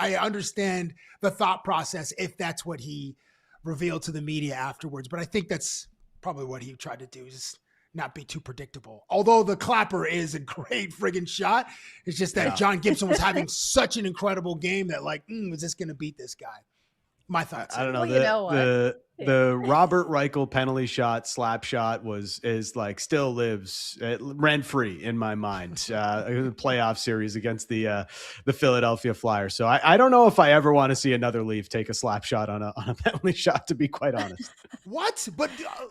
I understand the thought process if that's what he revealed to the media afterwards. But I think that's probably what he tried to do, is not be too predictable. Although the clapper is a great friggin' shot. It's just that John Gibson was having such an incredible game that is this going to beat this guy? My thoughts. I don't know. Well, you know what? The Robert Reichel penalty shot, slap shot still lives rent free in my mind. The playoff series against the Philadelphia Flyers. So I don't know if I ever want to see another Leaf take a slap shot on a penalty shot, to be quite honest. What? But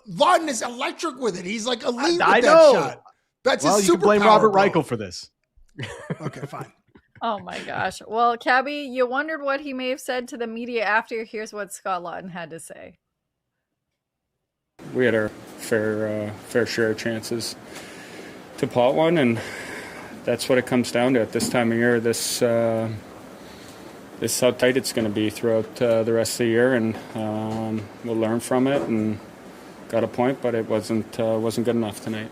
Laughton is electric with it. He's like elite with I that know. shot. That's well, his you can blame superpower, Robert bro. Reichel for this. Okay, fine. Oh my gosh. Well, Cabbie, you wondered what he may have said to the media after. Here's what Scott Laughton had to say. We had our fair share of chances to pot one, and that's what it comes down to at this time of year. This is how tight it's going to be throughout the rest of the year, and we'll learn from it. And got a point, but it wasn't good enough tonight.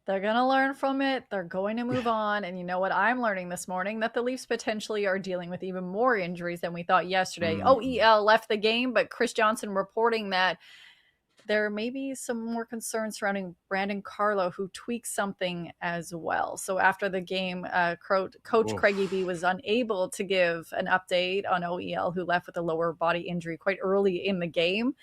They're going to learn from it. They're going to move on. And you know what I'm learning this morning? That the Leafs potentially are dealing with even more injuries than we thought yesterday. OEL left the game, but Chris Johnson reporting that there may be some more concerns surrounding Brandon Carlo, who tweaked something as well. So after the game, Coach Craigie B was unable to give an update on OEL, who left with a lower body injury quite early in the game.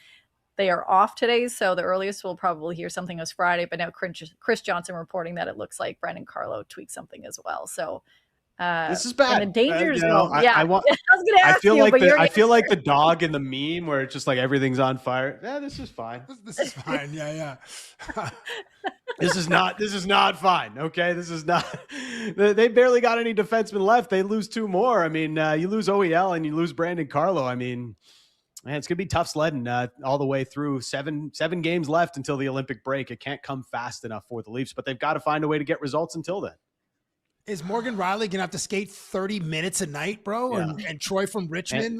They are off today, so the earliest we'll probably hear something is Friday. But now Chris Johnson reporting that it looks like Brandon Carlo tweaked something as well. So this is bad. And the danger zone. I was going to ask you, I feel like the dog in the meme where it's just like everything's on fire. Yeah, this is fine. This is fine. Yeah. This is not fine. Okay, this is not. They barely got any defensemen left. They lose two more. I mean, you lose OEL and you lose Brandon Carlo. I mean, man, it's gonna be tough sledding all the way through. Seven games left until the Olympic break. It can't come fast enough for the Leafs, but they've got to find a way to get results until then. Is Morgan Riley gonna have to skate 30 minutes a night, bro? Yeah. And Troy from Richmond,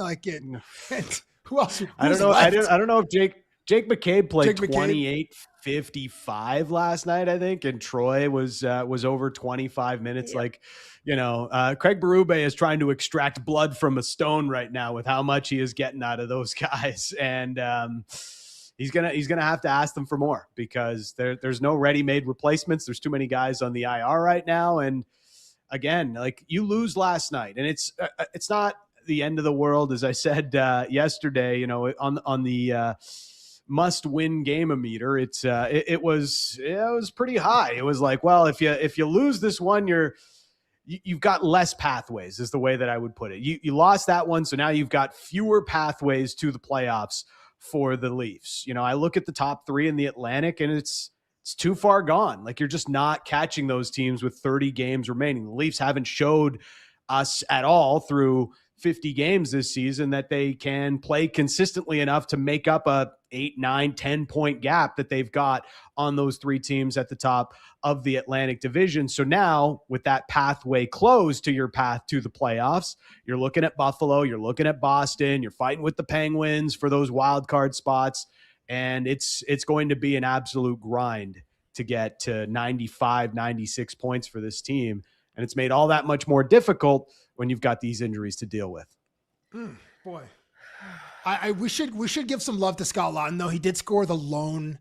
who else? I don't know. Left? I don't know if Jake McCabe played 28:55 last night, I think, and Troy was over 25 minutes. Yeah. Craig Berube is trying to extract blood from a stone right now with how much he is getting out of those guys, and he's gonna have to ask them for more because there's no ready-made replacements. There's too many guys on the IR right now, and again, like you lose last night, and it's not the end of the world, as I said yesterday. On the must-win game-o-meter, it was pretty high. It was like, well, if you lose this one, you've got less pathways, is the way that I would put it. You lost that one, so now you've got fewer pathways to the playoffs for the Leafs. I look at the top three in the Atlantic, and it's too far gone. Like, you're just not catching those teams with 30 games remaining. The Leafs haven't showed us at all through 50 games this season that they can play consistently enough to make up a 8, 9, 10 point gap that they've got on those three teams at the top of the Atlantic Division. So now, with that pathway closed to your path to the playoffs, you're looking at Buffalo, you're looking at Boston, you're fighting with the Penguins for those wild card spots, and it's going to be an absolute grind to get to 95, 96 points for this team. And it's made all that much more difficult when you've got these injuries to deal with. Boy, we should give some love to Scott Laughton, though. He did score the lone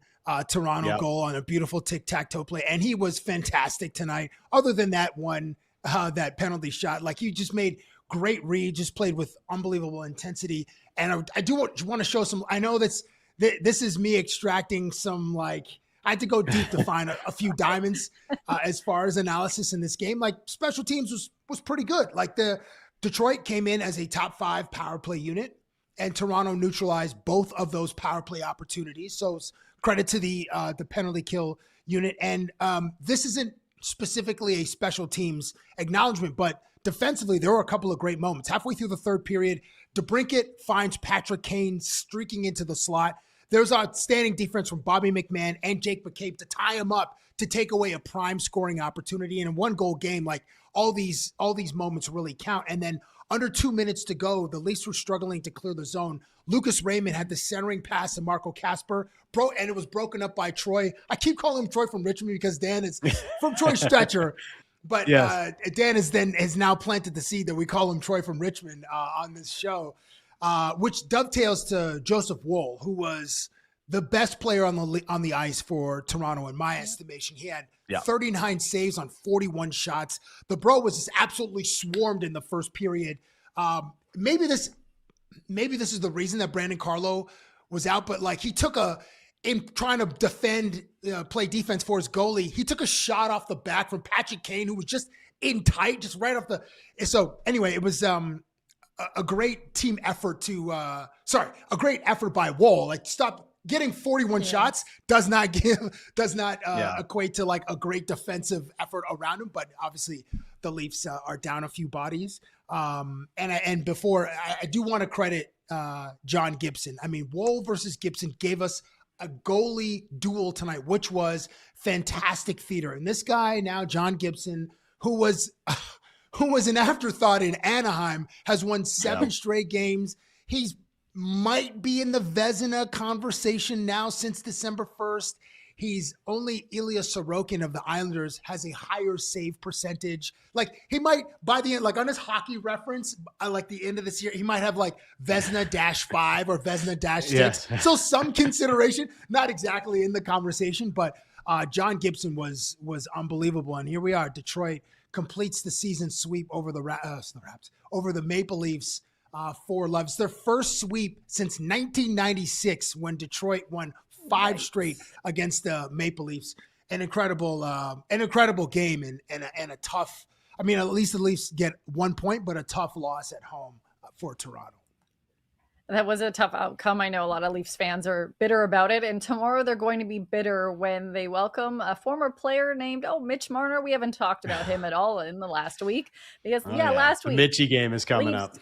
Toronto goal on a beautiful tic-tac-toe play, and he was fantastic tonight. Other than that one, that penalty shot, like, you just made great reads, just played with unbelievable intensity. And I do want to show some. I know this is me extracting some, I had to go deep to find a few diamonds as far as analysis in this game. Like, special teams was pretty good. Like, the Detroit came in as a top 5 power play unit, and Toronto neutralized both of those power play opportunities. So credit to the penalty kill unit. And this isn't specifically a special teams acknowledgement, but defensively, there were a couple of great moments. Halfway through the third period, DeBrincat finds Patrick Kane streaking into the slot. There's outstanding defense from Bobby McMahon and Jake McCabe to tie him up, to take away a prime scoring opportunity. In a one-goal game, like, all these moments really count. And then under 2 minutes to go, the Leafs were struggling to clear the zone. Lucas Raymond had the centering pass to Marco Kasper, and it was broken up by Troy. I keep calling him Troy from Richmond because Dan is from Troy Stretcher. But Yes. Dan has now planted the seed that we call him Troy from Richmond on this show, which dovetails to Joseph Woll, who was the best player on the ice for Toronto in my estimation. He had 39 saves on 41 shots. The bro was just absolutely swarmed in the first period. Maybe this is the reason that Brandon Carlo was out, but like he took in trying to play defense for his goalie, he took a shot off the back from Patrick Kane, who was just in tight, just right off the. So anyway, it was a great team effort a great effort by Woll. Like, stop getting 41 shots does not equate to like a great defensive effort around him. But obviously, the Leafs are down a few bodies. And before I do want to credit John Gibson. I mean, Woll versus Gibson gave us a goalie duel tonight, which was fantastic theater. And this guy now, John Gibson, who was an afterthought in Anaheim, has won 7 straight games. He's might be in the Vezina conversation now since December 1st. He's only Ilya Sorokin of the Islanders has a higher save percentage. Like, he might, by the end, like on his hockey reference, like the end of this year, he might have like Vezina -5 or Vezina -6. Yes. So some consideration, not exactly in the conversation, but John Gibson was unbelievable. And here we are. Detroit completes the season sweep over over the Maple Leafs 4-11. It's their first sweep since 1996 when Detroit won 5 straight against the Maple Leafs. An incredible game and a tough. I mean, at least the Leafs get 1 point, but a tough loss at home for Toronto. That was a tough outcome. I know a lot of Leafs fans are bitter about it, and tomorrow they're going to be bitter when they welcome a former player named Mitch Marner. We haven't talked about him at all in the last week because last week the Mitchie game is coming up.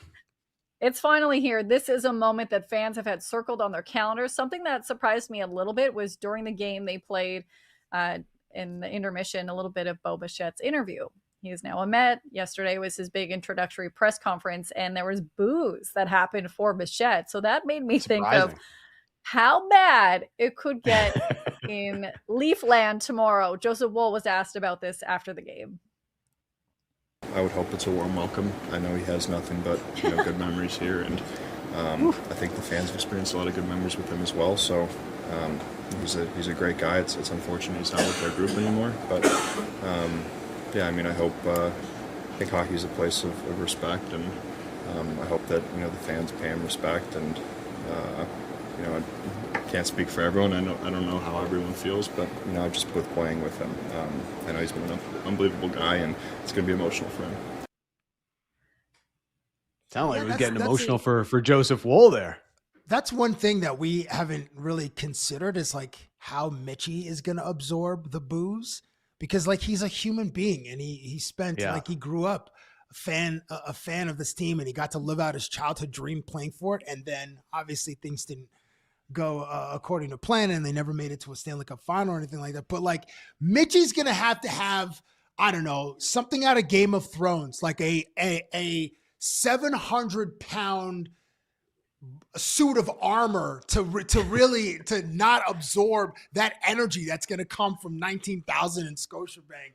It's finally here. This is a moment that fans have had circled on their calendars. Something that surprised me a little bit was during the game they played in the intermission, a little bit of Bo Bichette's interview. He is now a Met. Yesterday was his big introductory press conference, and there was boos that happened for Bichette. So that made me think of how bad it could get in Leafland tomorrow. Joseph Woll was asked about this after the game. I would hope it's a warm welcome. I know he has nothing but good memories here, and I think the fans have experienced a lot of good memories with him as well. So he's a great guy. It's unfortunate he's not with our group anymore, but I mean, I think hockey is a place of respect, and I hope that the fans pay him respect. And I can't speak for everyone. I don't know how everyone feels, but just with playing with him, I know he's been an unbelievable guy, and it's going to be emotional for him. Sound like he was getting emotional for Joseph Woll there. That's one thing that we haven't really considered is like how Mitchie is going to absorb the boos, because like he's a human being, and he spent like he grew up a fan of this team, and he got to live out his childhood dream playing for it, and then obviously things didn't go according to plan, and they never made it to a Stanley Cup final or anything like that. But like Mitchie's gonna have to have, I don't know, something out of Game of Thrones, like a 700-pound suit of armor to really not absorb that energy that's going to come from 19,000 in Scotiabank.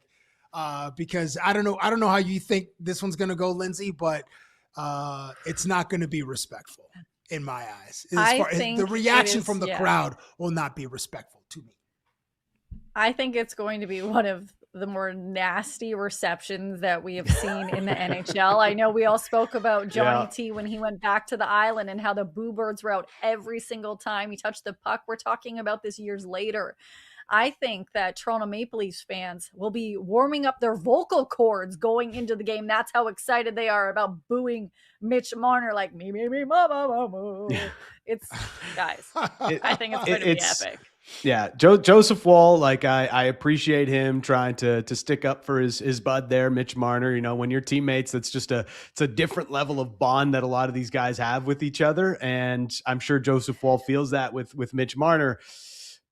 Because I don't know how you think this one's going to go, Lindsay, but it's not going to be respectful in my eyes. The reaction from the crowd will not be respectful to me. I think it's going to be one of the more nasty receptions that we have seen in the NHL. I know we all spoke about Johnny T when he went back to the island and how the boo birds were out every single time he touched the puck. We're talking about this years later. I think that Toronto Maple Leafs fans will be warming up their vocal cords going into the game. That's how excited they are about booing Mitch Marner, like me, mama. It's guys. I think it's going to be epic. Yeah, Joseph Woll, like I appreciate him trying to stick up for his bud there, Mitch Marner. When you're teammates, it's a different level of bond that a lot of these guys have with each other, and I'm sure Joseph Woll feels that with Mitch Marner.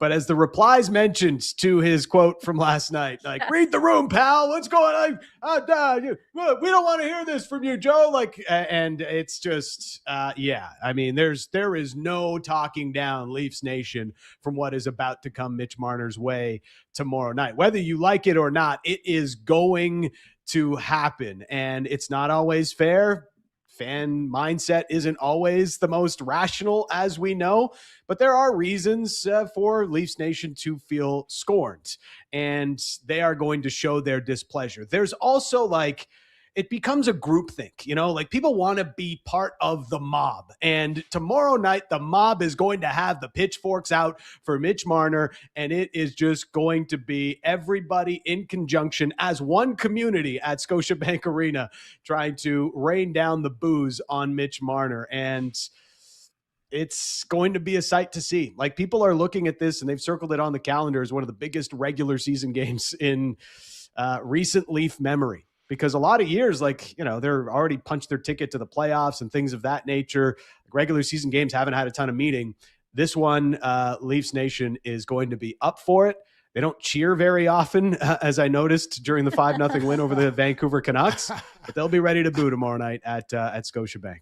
But as the replies mentioned to his quote from last night, like, read the room, pal. What's going on? We don't want to hear this from you, Joe. Like, and it's just, yeah. I mean, there is no talking down Leafs Nation from what is about to come Mitch Marner's way tomorrow night. Whether you like it or not, it is going to happen. And it's not always fair. Fan mindset isn't always the most rational, as we know, but there are reasons for Leafs Nation to feel scorned, and they are going to show their displeasure. There's also like, it becomes a groupthink, you know, like people want to be part of the mob. And tomorrow night, the mob is going to have the pitchforks out for Mitch Marner, and it is just going to be everybody in conjunction as one community at Scotiabank Arena trying to rain down the booze on Mitch Marner. And it's going to be a sight to see. Like, people are looking at this and they've circled it on the calendar as one of the biggest regular season games in recent Leaf memory. Because a lot of years, like, you know, they're already punched their ticket to the playoffs and things of that nature. Regular season games haven't had a ton of meaning. This one, Leafs Nation is going to be up for it. They don't cheer very often, as I noticed during the 5-0 win over the Vancouver Canucks, but they'll be ready to boo tomorrow night at Scotiabank.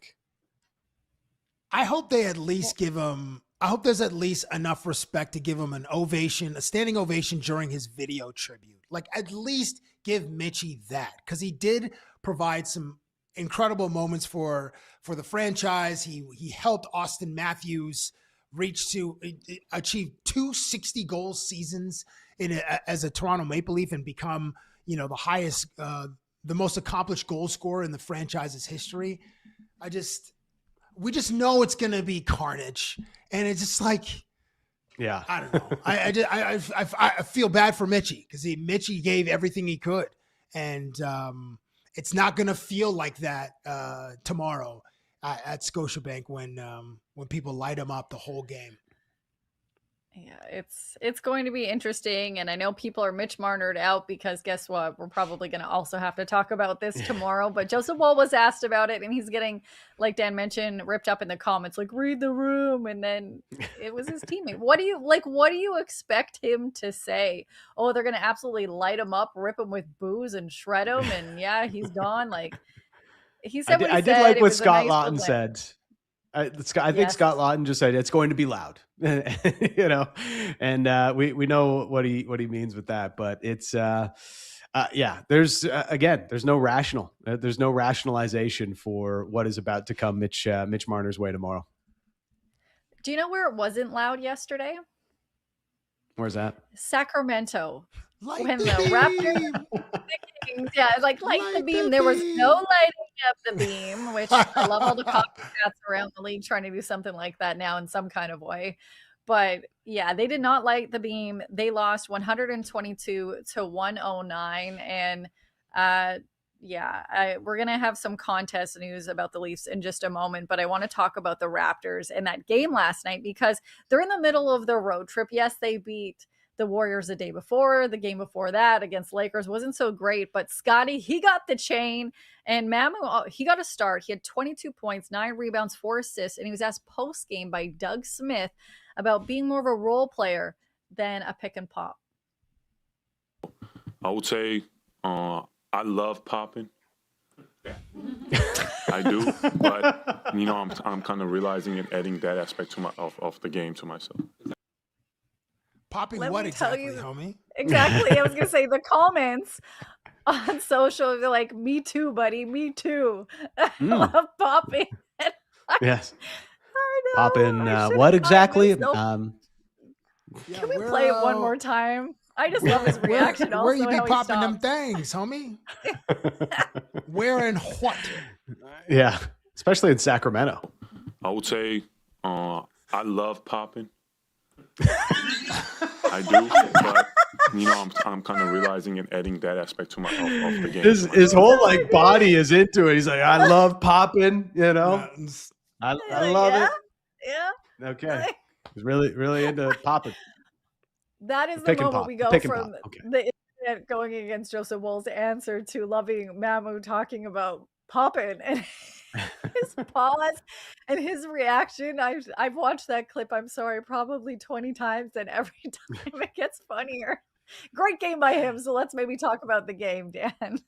I hope they at least give him, I hope there's at least enough respect to give him an ovation, a standing ovation during his video tribute. Like, at least give Mitchie that, because he did provide some incredible moments for the franchise. He helped Austin Matthews achieve 2 60-goal seasons as a Toronto Maple Leaf and become, you know, the most accomplished goal scorer in the franchise's history. We just know it's going to be carnage, and it's just like, yeah, I don't know. I feel bad for Mitchie, because Mitchie gave everything he could, and it's not going to feel like that tomorrow at Scotiabank when people light him up the whole game. Yeah, it's going to be interesting, and I know people are Mitch Marnered out because guess what? We're probably going to also have to talk about this tomorrow. But Joseph Woll was asked about it, and he's getting, like Dan mentioned, ripped up in the comments, like, read the room, and then it was his teammate. What do you expect him to say? Oh, they're going to absolutely light him up, rip him with booze, and shred him, and yeah, he's gone. Like, he said what he said. I did like what Scott Laughton said. I think Scott Laughton just said it's going to be loud, you know, and we know what he means with that, but it's yeah. There's no rationalization for what is about to come Mitch Marner's way tomorrow. Do you know where it wasn't loud yesterday? Where's that? Sacramento. Light when the beam. Raptors, the Kings, yeah, like light the beam. There was no lighting up the beam, which I love all the copycats around the league trying to do something like that now in some kind of way. But yeah, they did not light the beam. They lost 122 to 109. And we're going to have some contest news about the Leafs in just a moment. But I want to talk about the Raptors and that game last night, because they're in the middle of their road trip. Yes, they beat the Warriors the day before. The game before that against Lakers wasn't so great, but Scotty, he got the chain, and Mamu, he got a start. He had 22 points, 9 rebounds, 4 assists, and he was asked post-game by Doug Smith about being more of a role player than a pick and pop. I would say I love popping. I do, but you know, I'm kind of realizing and adding that aspect to of the game to myself. Popping what exactly, homie? Exactly. I was going to say the comments on social, they're like, me too, buddy. Me too. I love popping. Yes. Popping what exactly? Can we play it one more time? I just love his reaction. Where you be popping them things, homie? Where and what? Yeah, especially in Sacramento. I would say I love popping. I do, but you know, I'm kind of realizing and adding that aspect to of the game. His whole like body is into it. He's like, I love popping, you know. I love it. Yeah. Okay. He's really into popping. That is the moment we go from the internet going against Joseph Woll's answer to loving Mamu talking about poppin, and his pause and his reaction. I've watched that clip, I'm sorry, probably 20 times, and every time it gets funnier. Great game by him. So let's maybe talk about the game, Dan.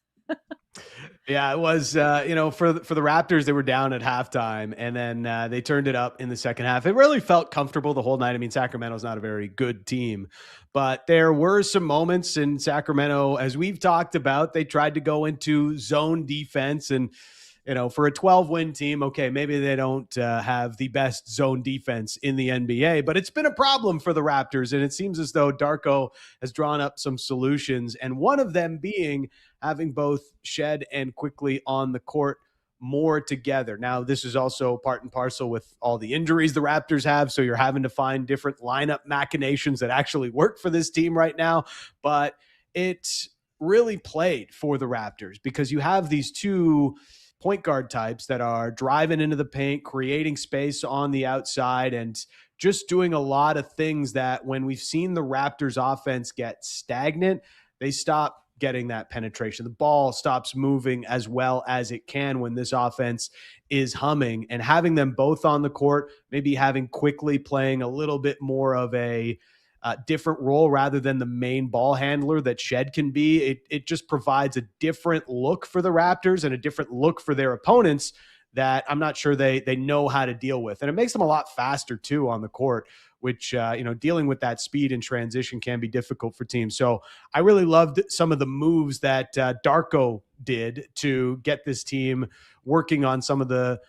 Yeah, it was, for the Raptors, they were down at halftime, and then they turned it up in the second half. It really felt comfortable the whole night. I mean, Sacramento's not a very good team, but there were some moments in Sacramento, as we've talked about, they tried to go into zone defense, and for a 12-win team, okay, maybe they don't have the best zone defense in the NBA, but it's been a problem for the Raptors, and it seems as though Darko has drawn up some solutions, and one of them being having both Shed and Quickly on the court more together. Now, this is also part and parcel with all the injuries the Raptors have, so you're having to find different lineup machinations that actually work for this team right now, but it's really played for the Raptors because you have these two point guard types that are driving into the paint, creating space on the outside, and just doing a lot of things that when we've seen the Raptors offense get stagnant, they stop getting that penetration. The ball stops moving as well as it can when this offense is humming, and having them both on the court, maybe having Quickly playing a little bit more of a different role rather than the main ball handler that Shed can be. It just provides a different look for the Raptors and a different look for their opponents that I'm not sure they know how to deal with. And it makes them a lot faster too on the court, which, dealing with that speed and transition can be difficult for teams. So I really loved some of the moves that Darko did to get this team working on some of the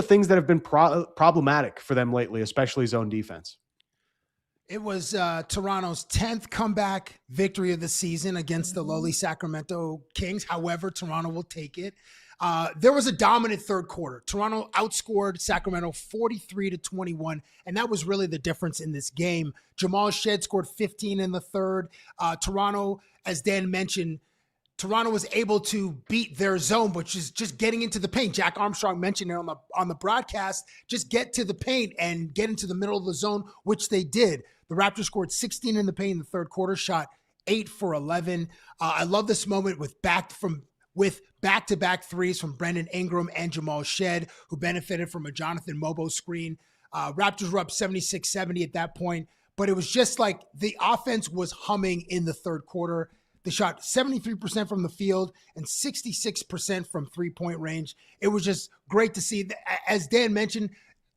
things that have been problematic for them lately, especially zone defense. It was Toronto's 10th comeback victory of the season against the lowly Sacramento Kings. However, Toronto will take it. There was a dominant third quarter. Toronto outscored Sacramento 43-21, and that was really the difference in this game. Jamal Shed scored 15 in the third. Toronto, as Dan mentioned, Toronto was able to beat their zone, which is just getting into the paint. Jack Armstrong mentioned it on the broadcast. Just get to the paint and get into the middle of the zone, which they did. The Raptors scored 16 in the paint in the third quarter, shot 8 for 11. I love this moment with back-to-back threes from Brandon Ingram and Jamal Shed, who benefited from a Jonathan Mobo screen. Raptors were up 76-70 at that point, but it was just like the offense was humming in the third quarter. They shot 73% from the field and 66% from three-point range. It was just great to see. As Dan mentioned,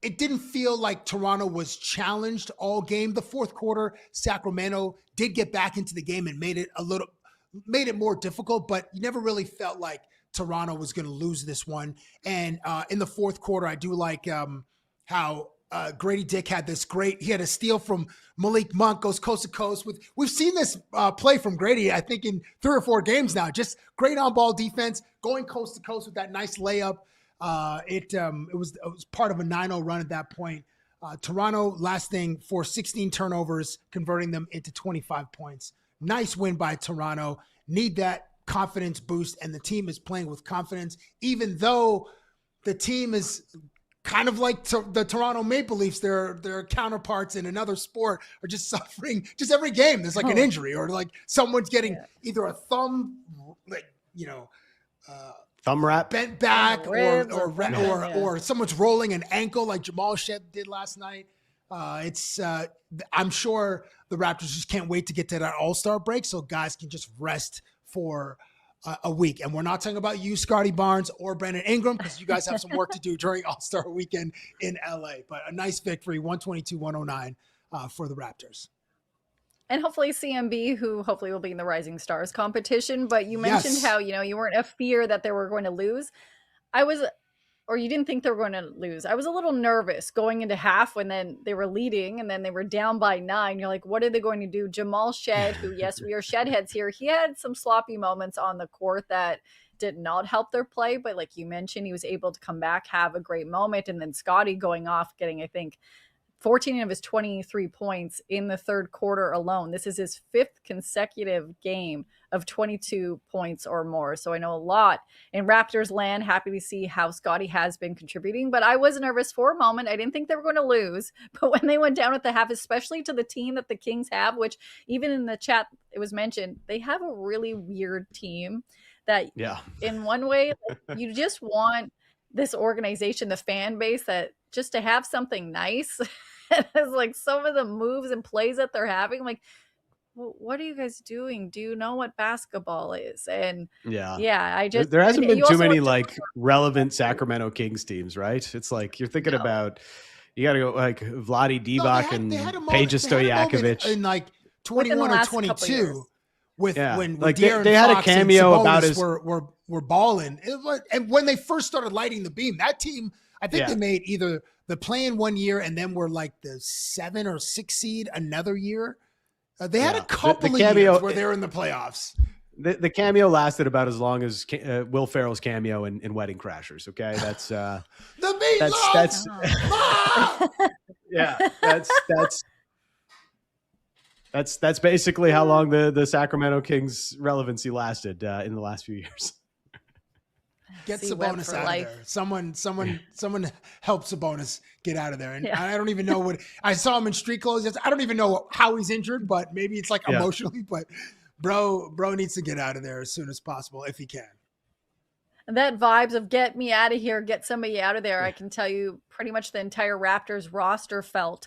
it didn't feel like Toronto was challenged all game. The fourth quarter, Sacramento did get back into the game and made it more difficult, but you never really felt like Toronto was going to lose this one. And in the fourth quarter, I do like how Grady Dick had he had a steal from Malik Monk, goes coast to coast we've seen this play from Grady, I think in 3 or 4 games now, just great on ball defense, going coast to coast with that nice layup. It was part of a 9-0 run at that point. Toronto, last thing, for 16 turnovers, converting them into 25 points. Nice win by Toronto. Need that confidence boost, and the team is playing with confidence, even though the team is kind of like the Toronto Maple Leafs. Their counterparts in another sport are just suffering. Just every game, there's like an injury, or like someone's getting either a thumb, thumb wrap, bent back, or someone's rolling an ankle like Jamal Shed did last night. I'm sure the Raptors just can't wait to get to that All-Star break so guys can just rest for a week. And we're not talking about you, Scotty Barnes, or Brandon Ingram, because you guys have some work to do during All-Star weekend in LA. But a nice victory, 122-109 for the Raptors. And hopefully CMB, who hopefully will be in the Rising Stars competition. But you mentioned how, you weren't a fear that they were going to lose. Or you didn't think they were going to lose. I was a little nervous going into half when then they were leading and then they were down by 9. You're like, what are they going to do? Jamal Shed, who, yes, we are Shed heads here. He had some sloppy moments on the court that did not help their play. But like you mentioned, he was able to come back, have a great moment. And then Scotty going off, getting, I think, 14 of his 23 points in the third quarter alone. This is his 5th consecutive game of 22 points or more. So I know a lot in Raptors land. Happy to see how Scotty has been contributing, but I was nervous for a moment. I didn't think they were going to lose, but when they went down at the half, especially to the team that the Kings have, which even in the chat, it was mentioned, they have a really weird team that Yeah. in one way, like, you just want this organization, the fan base, that just to have something nice. And it's like some of the moves and plays that they're having, like, well, what are you guys doing? Do you know what basketball is? And Yeah. I just There hasn't and been you too also many have to- like relevant Sacramento Kings teams, right? It's like you're thinking about, you got to go like Vlade Divac and Peja Stojakovic in like Within the 21 or last couple 22 years. with Yeah. when Like, De'Aaron they had a Fox cameo and about Sabonis as- were balling. And when they first started lighting the beam, that team, I think they made either the play-in one year and then were like the 7 or 6 seed another year. They had a couple the of cameo, years where they were in the playoffs. The cameo lasted about as long as Will Ferrell's cameo in Wedding Crashers. Okay, that's The that's yeah, that's basically how long the Sacramento Kings relevancy lasted in the last few years. Get See, Webb Sabonis for out life. of there. Someone help Sabonis get out of there. And I don't even know what I saw him in street clothes. I don't even know how he's injured, but maybe it's like emotionally. But bro needs to get out of there as soon as possible if he can. And that vibes of get me out of here, get somebody out of there. I can tell you pretty much the entire Raptors roster felt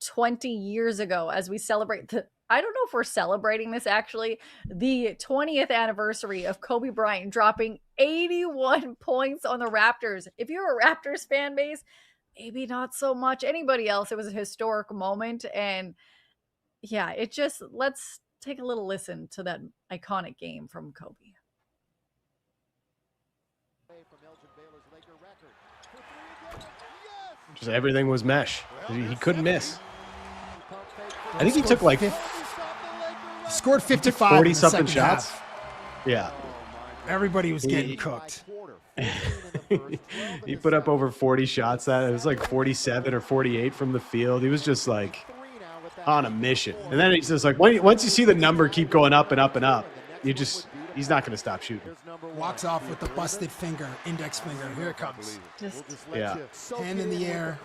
20 years ago as we celebrate I don't know if we're celebrating this actually, the 20th anniversary of Kobe Bryant dropping 81 points on the Raptors. If you're a Raptors fan base, maybe not so much anybody else. It was a historic moment. And it just, let's take a little listen to that iconic game from Kobe. Just everything was mesh. He couldn't miss. I think he took like scored 55 40 something shots. Half. Yeah. Everybody was getting cooked. He put up over 40 shots. It was like 47 or 48 from the field. He was just like on a mission. And then he's just like, once you see the number keep going up and up and up, he's not going to stop shooting. Walks off with the busted finger, index finger. Here it comes. Hand in the air.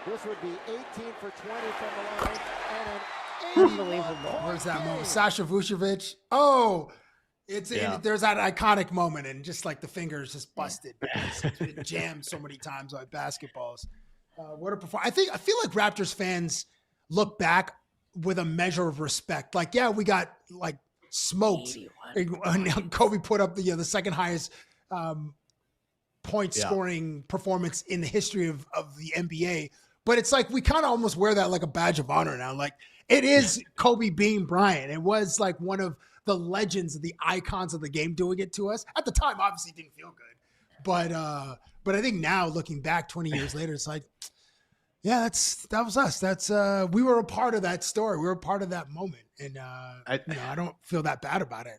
This would be 18 for 20 from the line and an Unbelievable. Where's that moment? Sasha Vucevic. Oh, there's that iconic moment, and just like the finger is just busted. It's been jammed so many times on basketballs. What a performance! I feel like Raptors fans look back with a measure of respect. Like, we got like smoked. Kobe put up the second highest point scoring performance in the history of the NBA. But it's like we kind of almost wear that like a badge of honor now. Like, it is Kobe being Bryant. It was like one of the legends, the icons of the game doing it to us. At the time, obviously it didn't feel good. But I think now looking back 20 years later, it's like, that was us. That's we were a part of that story. We were a part of that moment. And I don't feel that bad about it.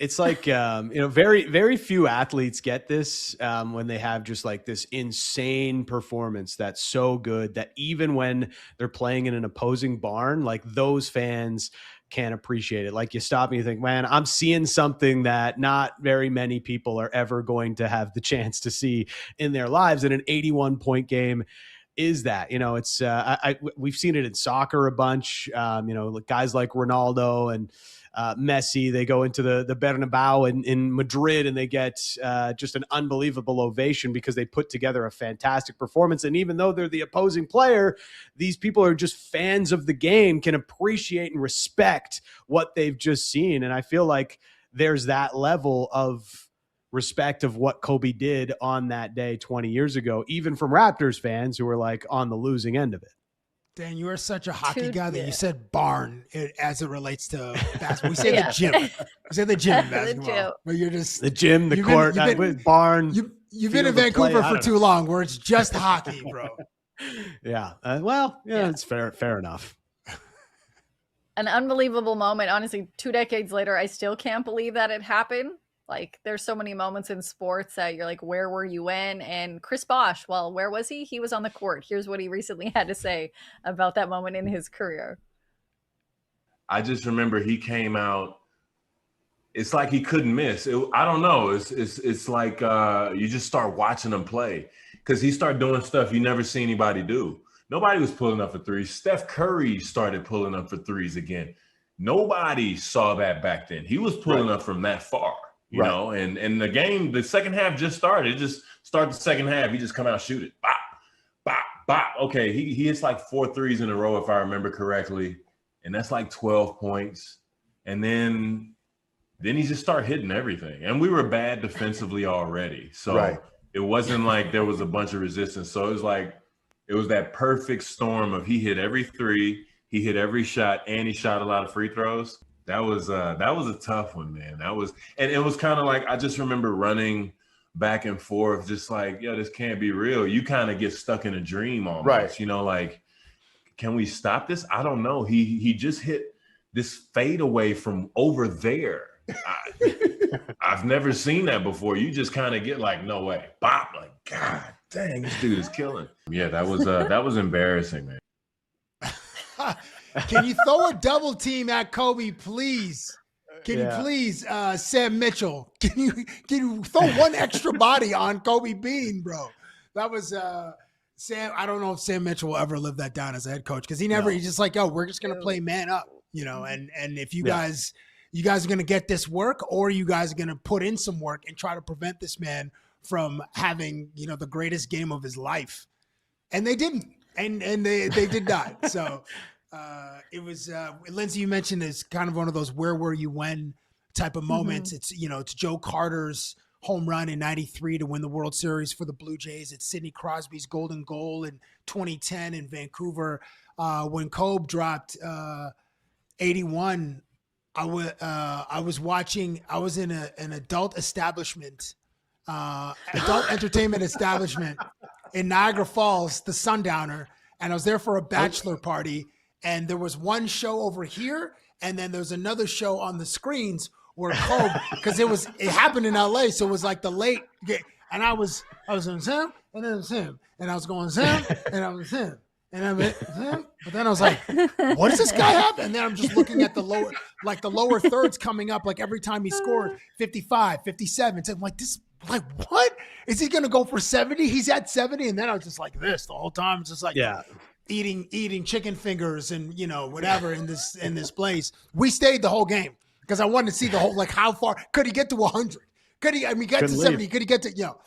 It's like, very, very few athletes get this when they have just like this insane performance that's so good that even when they're playing in an opposing barn, like those fans can't appreciate it. Like, you stop and you think, man, I'm seeing something that not very many people are ever going to have the chance to see in their lives. And an 81-point game is that, it's we've seen it in soccer a bunch, guys like Ronaldo and Messi, they go into the Bernabeu in Madrid and they get just an unbelievable ovation because they put together a fantastic performance. And even though they're the opposing player, these people are just fans of the game, can appreciate and respect what they've just seen. And I feel like there's that level of respect of what Kobe did on that day 20 years ago, even from Raptors fans who were like on the losing end of it. Dan, you are such a hockey guy that you said barn as it relates to basketball. We say the gym. We say the gym in basketball. But you're just the gym, the court, barn. You've been in Vancouver for too long where it's just hockey, bro. It's fair enough. An unbelievable moment. Honestly, 2 decades later, I still can't believe that it happened. Like, there's so many moments in sports that you're like, where were you when? And Chris Bosh, well, where was he? He was on the court. Here's what he recently had to say about that moment in his career. I just remember he came out. It's like he couldn't miss. I don't know. It's like you just start watching him play because he started doing stuff you never see anybody do. Nobody was pulling up for threes. Steph Curry started pulling up for threes again. Nobody saw that back then. He was pulling up from that far. you know, and the game, the second half just started. It just start the second half. He just come out, shoot it. Bop, bop, bop. Okay, he hits like 4 threes in a row, if I remember correctly. And that's like 12 points. And then he just started hitting everything. And we were bad defensively already. So it wasn't like there was a bunch of resistance. So it was like, it was that perfect storm of he hit every three, he hit every shot, and he shot a lot of free throws. That was a tough one, man. And it was kind of like, I just remember running back and forth, just like, yo, this can't be real. You kind of get stuck in a dream almost, you know, like, can we stop this? I don't know. He just hit this fadeaway from over there. I've never seen that before. You just kind of get like, no way. Bop, like, God dang, this dude is killing. Yeah, that was embarrassing, man. Can you throw a double team at Kobe, please? Can you please, Sam Mitchell? Can you throw one extra body on Kobe Bean, bro? That was Sam. I don't know if Sam Mitchell will ever live that down as a head coach, because he's just like, yo, we're just gonna play man up, you know. And if you guys are gonna get this work, or you guys are gonna put in some work and try to prevent this man from having, you know, the greatest game of his life. And they didn't, and they did not. So. It was Lindsay, you mentioned, is kind of one of those where were you when type of moments. It's, you know, it's Joe Carter's home run in '93 to win the World Series for the Blue Jays. It's Sidney Crosby's golden goal in 2010 in Vancouver. When Kobe dropped 81, I was in an adult establishment, adult entertainment establishment in Niagara Falls, the Sundowner, and I was there for a bachelor party. And there was one show over here, and then there's another show on the screens where Kobe, because it happened in LA, so it was like the late game. And I was in Sam, and then it was him, and I was going Sam, and I was him, and I went Sam. But then I was like, what does this guy have? And then I'm just looking at the lower thirds coming up, like every time he scored 55, 57. So I'm like, what? Is he gonna go for 70? He's at 70, and then I was just like this the whole time. It's just like, eating chicken fingers and, you know, whatever in this place. We stayed the whole game because I wanted to see the whole, like, how far could he get to 100? Could he, get to 70? Could he get to, you know?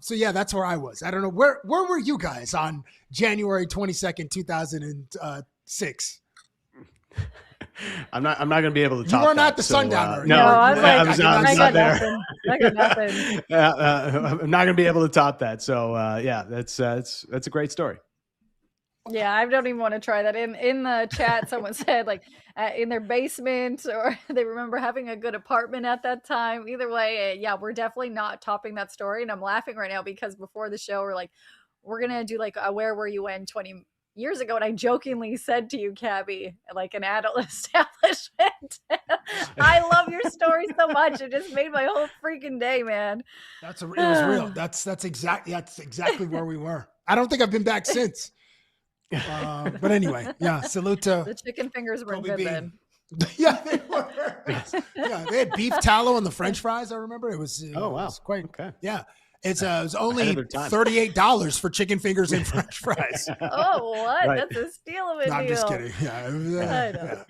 So yeah, that's where I was. I don't know where were you guys on January 22nd, 2006? I'm not going to be able to top that. You were not the Sundowner. No, I was not there. I got nothing. I'm not going to be able to top that. So yeah, that's a great story. Yeah, I don't even want to try that. In the chat, someone said like in their basement, or they remember having a good apartment at that time. Either way, yeah, we're definitely not topping that story. And I'm laughing right now because before the show, we're gonna do like a where were you when 20 years ago, and I jokingly said to you, Cabbie, like an adult establishment. I love your story so much; it just made my whole freaking day, man. It was real. That's exactly where we were. I don't think I've been back since. But anyway, yeah, salute to the chicken fingers were Kobe good Bean. then. Yeah, they were. Yeah, they had beef tallow on the French fries. I remember it was. Oh wow, it was quite. Okay. Yeah, it was only $38 for chicken fingers and French fries. Oh, what? Right. That's a steal of a deal. I'm just kidding. Yeah, I know.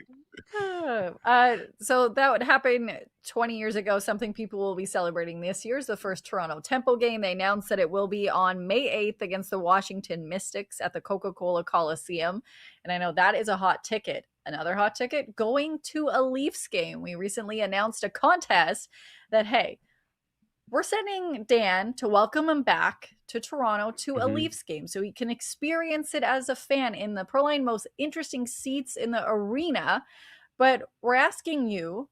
So that would happen 20 years ago. Something people will be celebrating this year is the first Toronto Temple game. They announced that it will be on May 8th against the Washington Mystics at the Coca-Cola Coliseum. And I know that is a hot ticket. Another hot ticket, going to a Leafs game. We recently announced a contest that, hey, we're sending Dan to welcome him back to Toronto to a Leafs game so he can experience it as a fan in the Proline most interesting seats in the arena. But we're asking you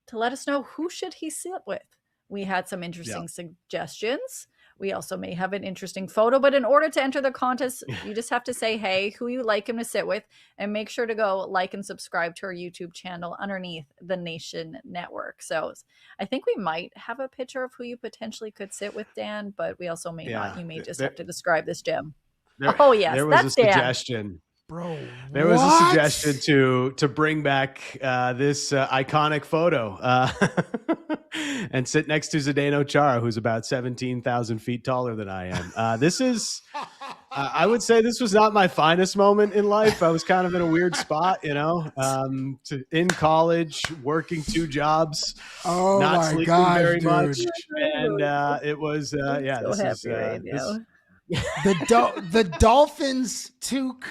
to let us know, who should he sit with? We had some interesting suggestions. We also may have an interesting photo, but in order to enter the contest, you just have to say, hey, who you like him to sit with, and make sure to go like and subscribe to our YouTube channel underneath the Nation Network. So I think we might have a picture of who you potentially could sit with, Dan, but we also may not. You may just have to describe this gem. Oh, yes, there was that's a suggestion. Dan. Bro, there was a suggestion to bring back this iconic photo and sit next to Zdeno Chara, who's about 17,000 feet taller than I am. This is I would say this was not my finest moment in life. I was kind of in a weird spot, in college, working 2 jobs, not sleeping very much. And it was, the Dolphins toque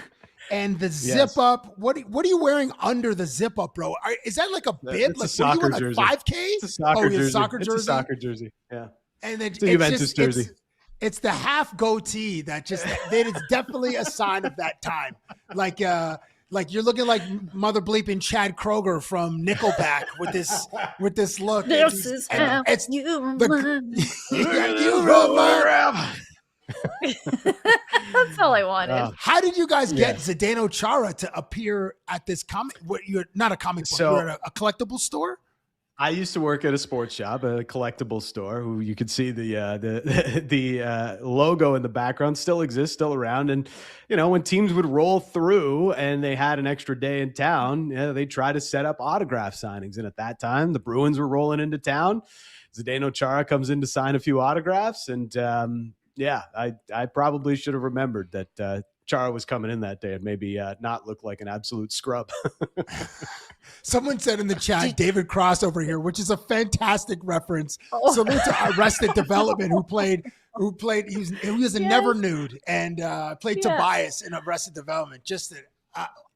and the zip up. What are you wearing under the zip up, bro? Is that like a bib? It's a soccer jersey. 5K? It's a soccer jersey. It's a soccer jersey. Yeah. And then it's a Juventus jersey. It's the half goatee that it's definitely a sign of that time. Like you're looking like Mother Bleeping Chad Kroger from Nickelback with this look. This is how you remember. That's all I wanted. How did you guys get Zdeno Chara to appear at this comic? You're not a comic book. You're at a collectible store. I used to work at a sports shop, a collectible store. Who you could see the logo in the background still exists, still around. And when teams would roll through and they had an extra day in town, they try to set up autograph signings. And at that time, the Bruins were rolling into town. Zdeno Chara comes in to sign a few autographs, and I probably should have remembered that Chara was coming in that day and maybe not look like an absolute scrub. Someone said in the chat, David Cross over here, which is a fantastic reference. Salute to Arrested Development, who was a Never Nude and played Tobias in Arrested Development. Just an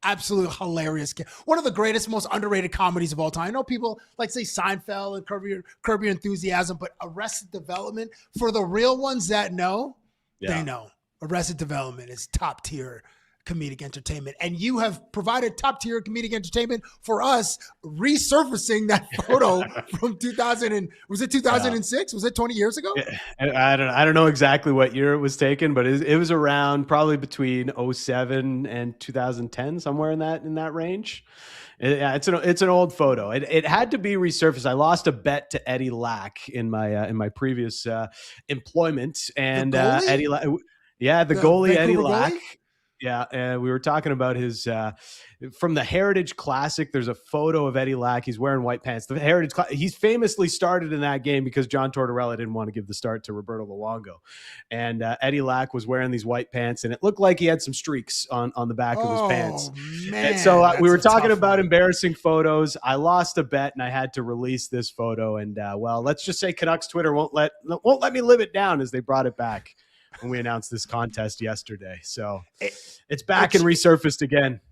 absolute hilarious kid. One of the greatest, most underrated comedies of all time. I know people like say Seinfeld and Curb Your Enthusiasm, but Arrested Development, for the real ones that know, they know. Arrested Development is top tier comedic entertainment, and you have provided top tier comedic entertainment for us, resurfacing that photo from 2000 and was it 2006? Was it 20 years ago? I don't know exactly what year it was taken, but it was around probably between 2007 and 2010, somewhere in that range. It's an old photo. It had to be resurfaced. I lost a bet to Eddie Lack in my previous employment, and Eddie Lack. Yeah, the goalie, Eddie Lack. Yeah, and we were talking about his from the Heritage Classic. There's a photo of Eddie Lack. He's wearing white pants. The Heritage he's famously started in that game because John Tortorella didn't want to give the start to Roberto Luongo, and Eddie Lack was wearing these white pants, and it looked like he had some streaks on the back of his pants. Man, and so we were talking about embarrassing photos. I lost a bet, and I had to release this photo. And let's just say Canucks Twitter won't let me live it down as they brought it back when we announced this contest yesterday. So it's back and resurfaced again.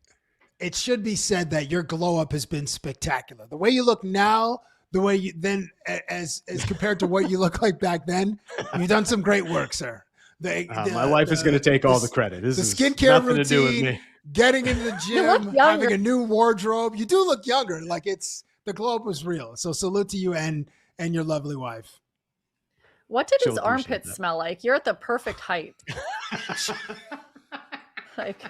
It should be said that your glow up has been spectacular. The way you look now, the way you then as compared to what you look like back then, you've done some great work, sir. My wife is going to take all the credit. This is skincare nothing routine, to do with me. Getting into the gym, having a new wardrobe. You do look younger. Like the glow up was real. So salute to you and your lovely wife. What did his armpits smell like? You're at the perfect height. Like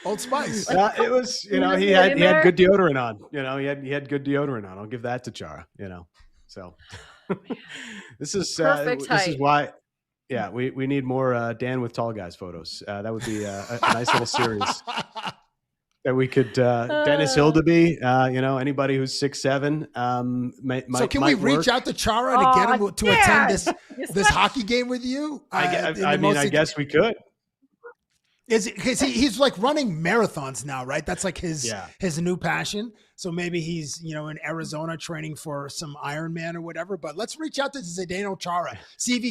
Old Spice. It was, he had good deodorant on. He had good deodorant on. I'll give that to Chara. So this is why. Yeah, we need more Dan with tall guys photos. That would be a nice little series. That we could Dennis Hildeby, anybody who's 6'7". So can we reach out to Chara to get him to attend this hockey game with you? I guess we could. Because he's like running marathons now, right? That's like his new passion. So maybe he's in Arizona training for some Ironman or whatever. But let's reach out to Zdeno Chara, see if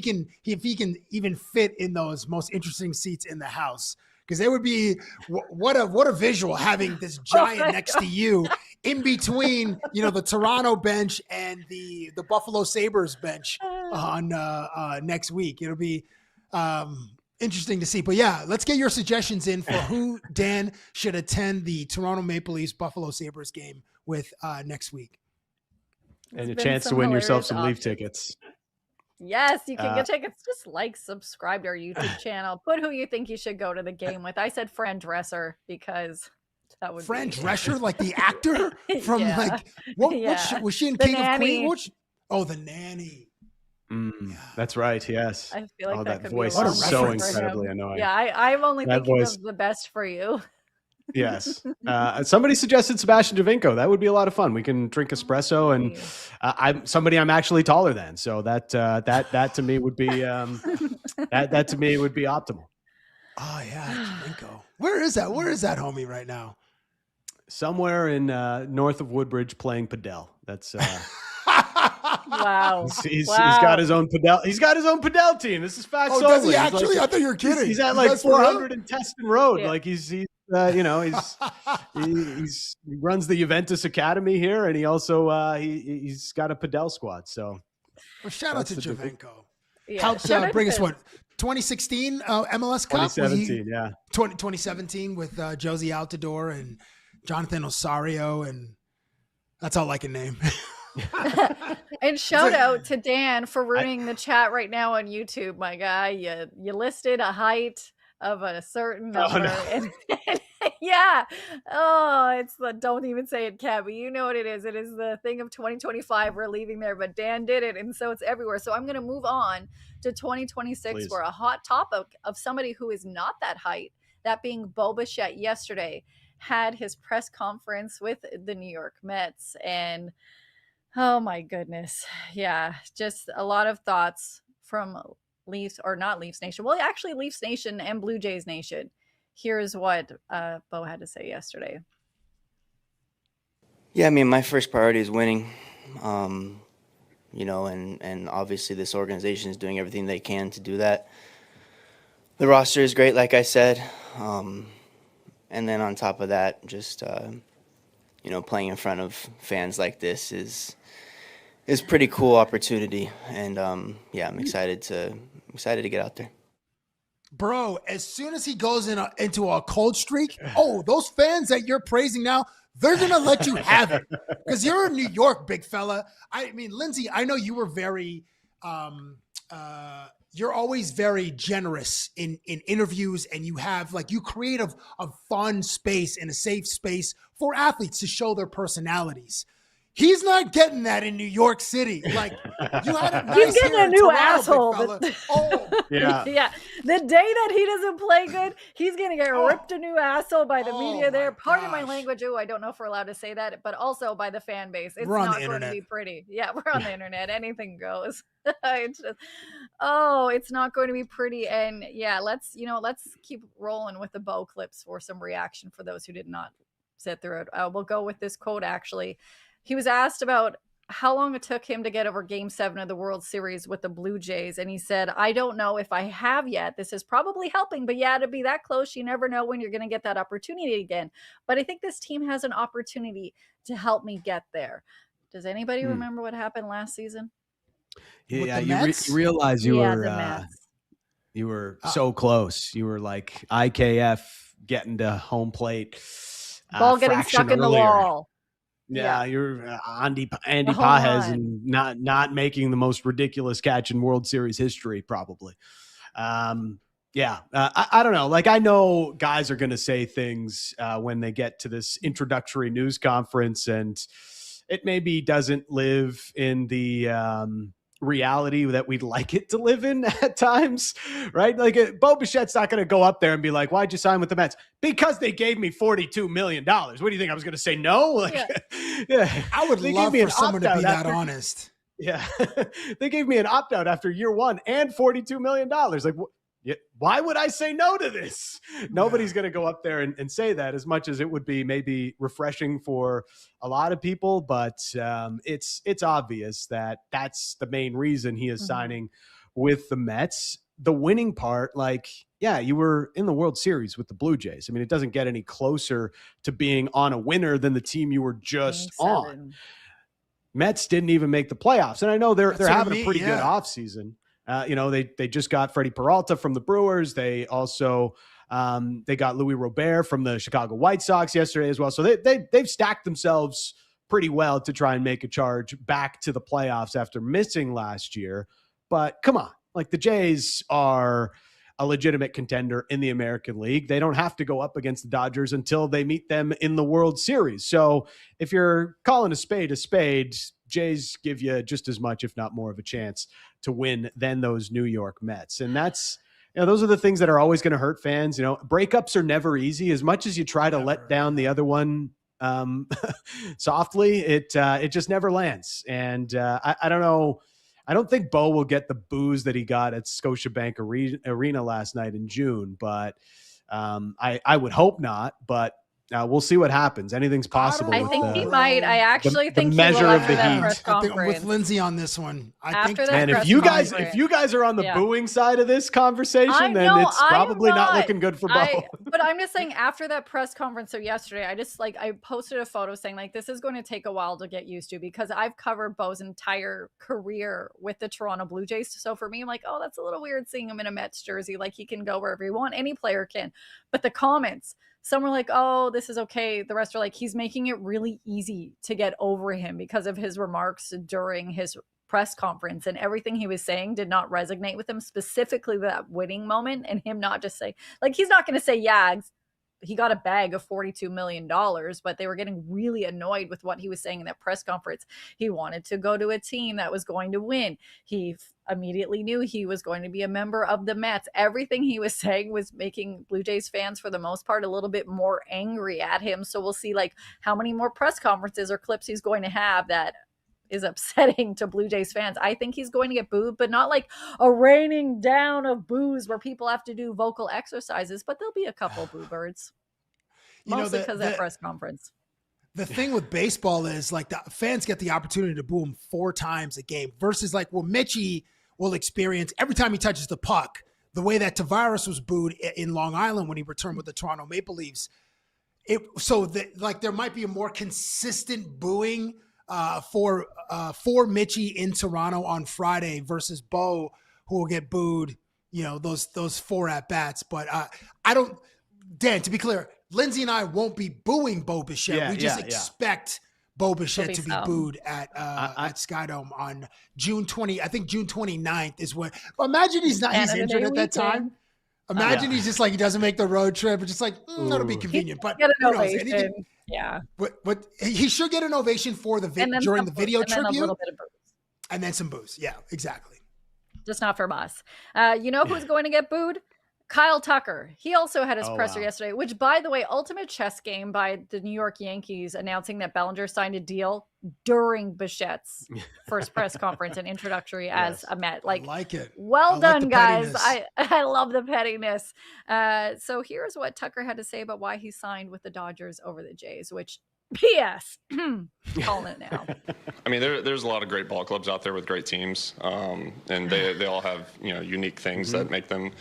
he can even fit in those most interesting seats in the house. Because they would be what a visual having this giant next to you in between, the Toronto bench and the Buffalo Sabres bench on next week. It'll be interesting to see. But yeah, let's get your suggestions in for who Dan should attend the Toronto Maple Leafs Buffalo Sabres game with next week. And a chance to win yourself some Leaf tickets. Yes, you can get tickets. Just subscribe to our YouTube channel. Put who you think you should go to the game with. I said Fran Dresser because that would Fran Drescher, like the actor from what was she in King of Queens? The Nanny. That's right. Yes. I feel like that voice is so incredibly annoying. Yeah, I'm only thinking of the best for you. Yes. Somebody suggested Sebastian Javinko. That would be a lot of fun. We can drink espresso, and I'm actually taller than. So that to me would be that to me would be optimal. Oh yeah, Javenko. Where is that? Where is that homie right now? Somewhere in north of Woodbridge playing padel. That's Wow. He's got his own padel. He's got his own padel team. This is facts only. Does he actually? Like, I thought you were kidding. He's at like 400 in Teston Road. Yeah. Like he runs the Juventus Academy here, and he also he's got a padel squad. So, well, shout out to Javenko. Yeah, helped bring us 2016 MLS Cup. 2017, 2017 with Josie Altidore and Jonathan Osario, and that's all I can name. And shout out to Dan for ruining the chat right now on YouTube, my guy. You listed a height of a certain number. Oh, no. Yeah. Oh, it's the don't even say it, Cabbie. You know what it is. It is the thing of 2025 we're leaving there, but Dan did it, and so it's everywhere. So I'm going to move on to 2026, Please. Where a hot topic of somebody who is not that height, that being Bo Bichette, yesterday had his press conference with the New York Mets, and oh my goodness. Yeah, just a lot of thoughts from Leafs, or not Leafs Nation. Well, actually Leafs Nation and Blue Jays Nation. Here's what Bo had to say yesterday. Yeah, I mean, my first priority is winning, you know, and obviously this organization is doing everything they can to do that. The roster is great, like I said. And then on top of that, just, you know, playing in front of fans like this is pretty cool opportunity. And, yeah, I'm excited to get out there. Bro, as soon as he goes into a cold streak, those fans that you're praising now, they're going to let you have it because you're in New York, big fella. I mean, Lindsay, I know you were very you're always very generous in interviews, and you have you create a fun space and a safe space for athletes to show their personalities. He's not getting that in New York City. Like, you had a nice He's getting a new Toronto, asshole. Yeah. Yeah. The day that he doesn't play good, he's going to get ripped a new asshole by the media there. Pardon my language. I don't know if we're allowed to say that, but also by the fan base. It's not going to be pretty. Yeah, we're on the internet. Anything goes. It's not going to be pretty. And yeah, let's keep rolling with the Bo clips for some reaction for those who did not sit through it. We'll go with this quote, actually. He was asked about how long it took him to get over Game 7 of the World Series with the Blue Jays. And he said, I don't know if I have yet. This is probably helping. But yeah, to be that close, you never know when you're going to get that opportunity again. But I think this team has an opportunity to help me get there. Does anybody remember what happened last season? Yeah, you realize you were so close. You were like IKF getting to home plate. Ball getting stuck in the wall. Yeah, you're Andy Pajes and not making the most ridiculous catch in World Series history, probably. I don't know. Like, I know guys are going to say things when they get to this introductory news conference, and it maybe doesn't live in the reality that we'd like it to live in at times, right? Like, Bo Bichette's not going to go up there and be like, why'd you sign with the Mets? Because they gave me $42 million. What do you think? I was going to say no? Like, yeah. I would love for someone to be that honest. Yeah. They gave me an opt-out after year one and $42 million. Like, why would I say no to this? Nobody's going to go up there and say that, as much as it would be maybe refreshing for a lot of people. But it's obvious that that's the main reason he is signing with the Mets. The winning part, you were in the World Series with the Blue Jays. I mean, it doesn't get any closer to being on a winner than the team you were just on. Mets didn't even make the playoffs. And I know they're having a pretty good offseason. They just got Freddie Peralta from the Brewers. They also they got Louis Robert from the Chicago White Sox yesterday as well. So they've stacked themselves pretty well to try and make a charge back to the playoffs after missing last year. But come on, like, the Jays are a legitimate contender in the American League. They don't have to go up against the Dodgers until they meet them in the World Series. So if you're calling a spade, Jays give you just as much, if not more, of a chance to win than those New York Mets. And that's, those are the things that are always going to hurt fans. Breakups are never easy. As much as you try to let down the other one softly, it just never lands. And I don't know. I don't think Bo will get the boos that he got at Scotiabank Arena last night in June, but I would hope not. But we'll see what happens. Anything's possible. I think he might. I actually think the measure he will of the after that heat. press I think I'm with conference. Lindsay on this one. If you guys are on the booing side of this conversation, then it's probably not looking good for Bo. But I'm just saying, after that press conference, so yesterday, I posted a photo saying this is going to take a while to get used to, because I've covered Bo's entire career with the Toronto Blue Jays. So for me, I'm like, oh, that's a little weird seeing him in a Mets jersey. He can go wherever he wants. Any player can. But the comments, some were like, oh, this is okay. The rest are like, he's making it really easy to get over him because of his remarks during his press conference, and everything he was saying did not resonate with him, specifically that winning moment, and him not just say, he's not going to say, yeah, he got a bag of $42 million, but they were getting really annoyed with what he was saying in that press conference. He wanted to go to a team that was going to win. He immediately knew he was going to be a member of the Mets. Everything he was saying was making Blue Jays fans, for the most part, a little bit more angry at him. So we'll see how many more press conferences or clips he's going to have that is upsetting to Blue Jays fans. I think he's going to get booed, but not a raining down of boos where people have to do vocal exercises, but there'll be a couple boo birds. Mostly because of that press conference. The thing with baseball is the fans get the opportunity to boo him 4 times a game versus Mitchie will experience every time he touches the puck, the way that Tavares was booed in Long Island when he returned with the Toronto Maple Leafs. There might be a more consistent booing for Mitchie in Toronto on Friday versus Bo, who will get booed, those 4 at bats. But Dan, to be clear, Lindsay and I won't be booing Bo Bichette. We just expect Bo Bichette to be booed at Skydome on June 20. I think June 29th is when. Imagine he's injured at that time. Imagine he's just he doesn't make the road trip. It's just that'll be convenient. But get an ovation. But he should get an ovation for during the video tribute. A little bit of boos. And then some boos. Yeah, exactly. Just not from us. Who's going to get booed? Kyle Tucker. He also had his presser yesterday, which, by the way, ultimate chess game by the New York Yankees announcing that Bellinger signed a deal during Bichette's first press conference and introductory as a Met. I like it. Well done, guys. I love the pettiness. So here's what Tucker had to say about why he signed with the Dodgers over the Jays, which P.S. calling it now. I mean, there's a lot of great ball clubs out there with great teams, and they all have unique things that make them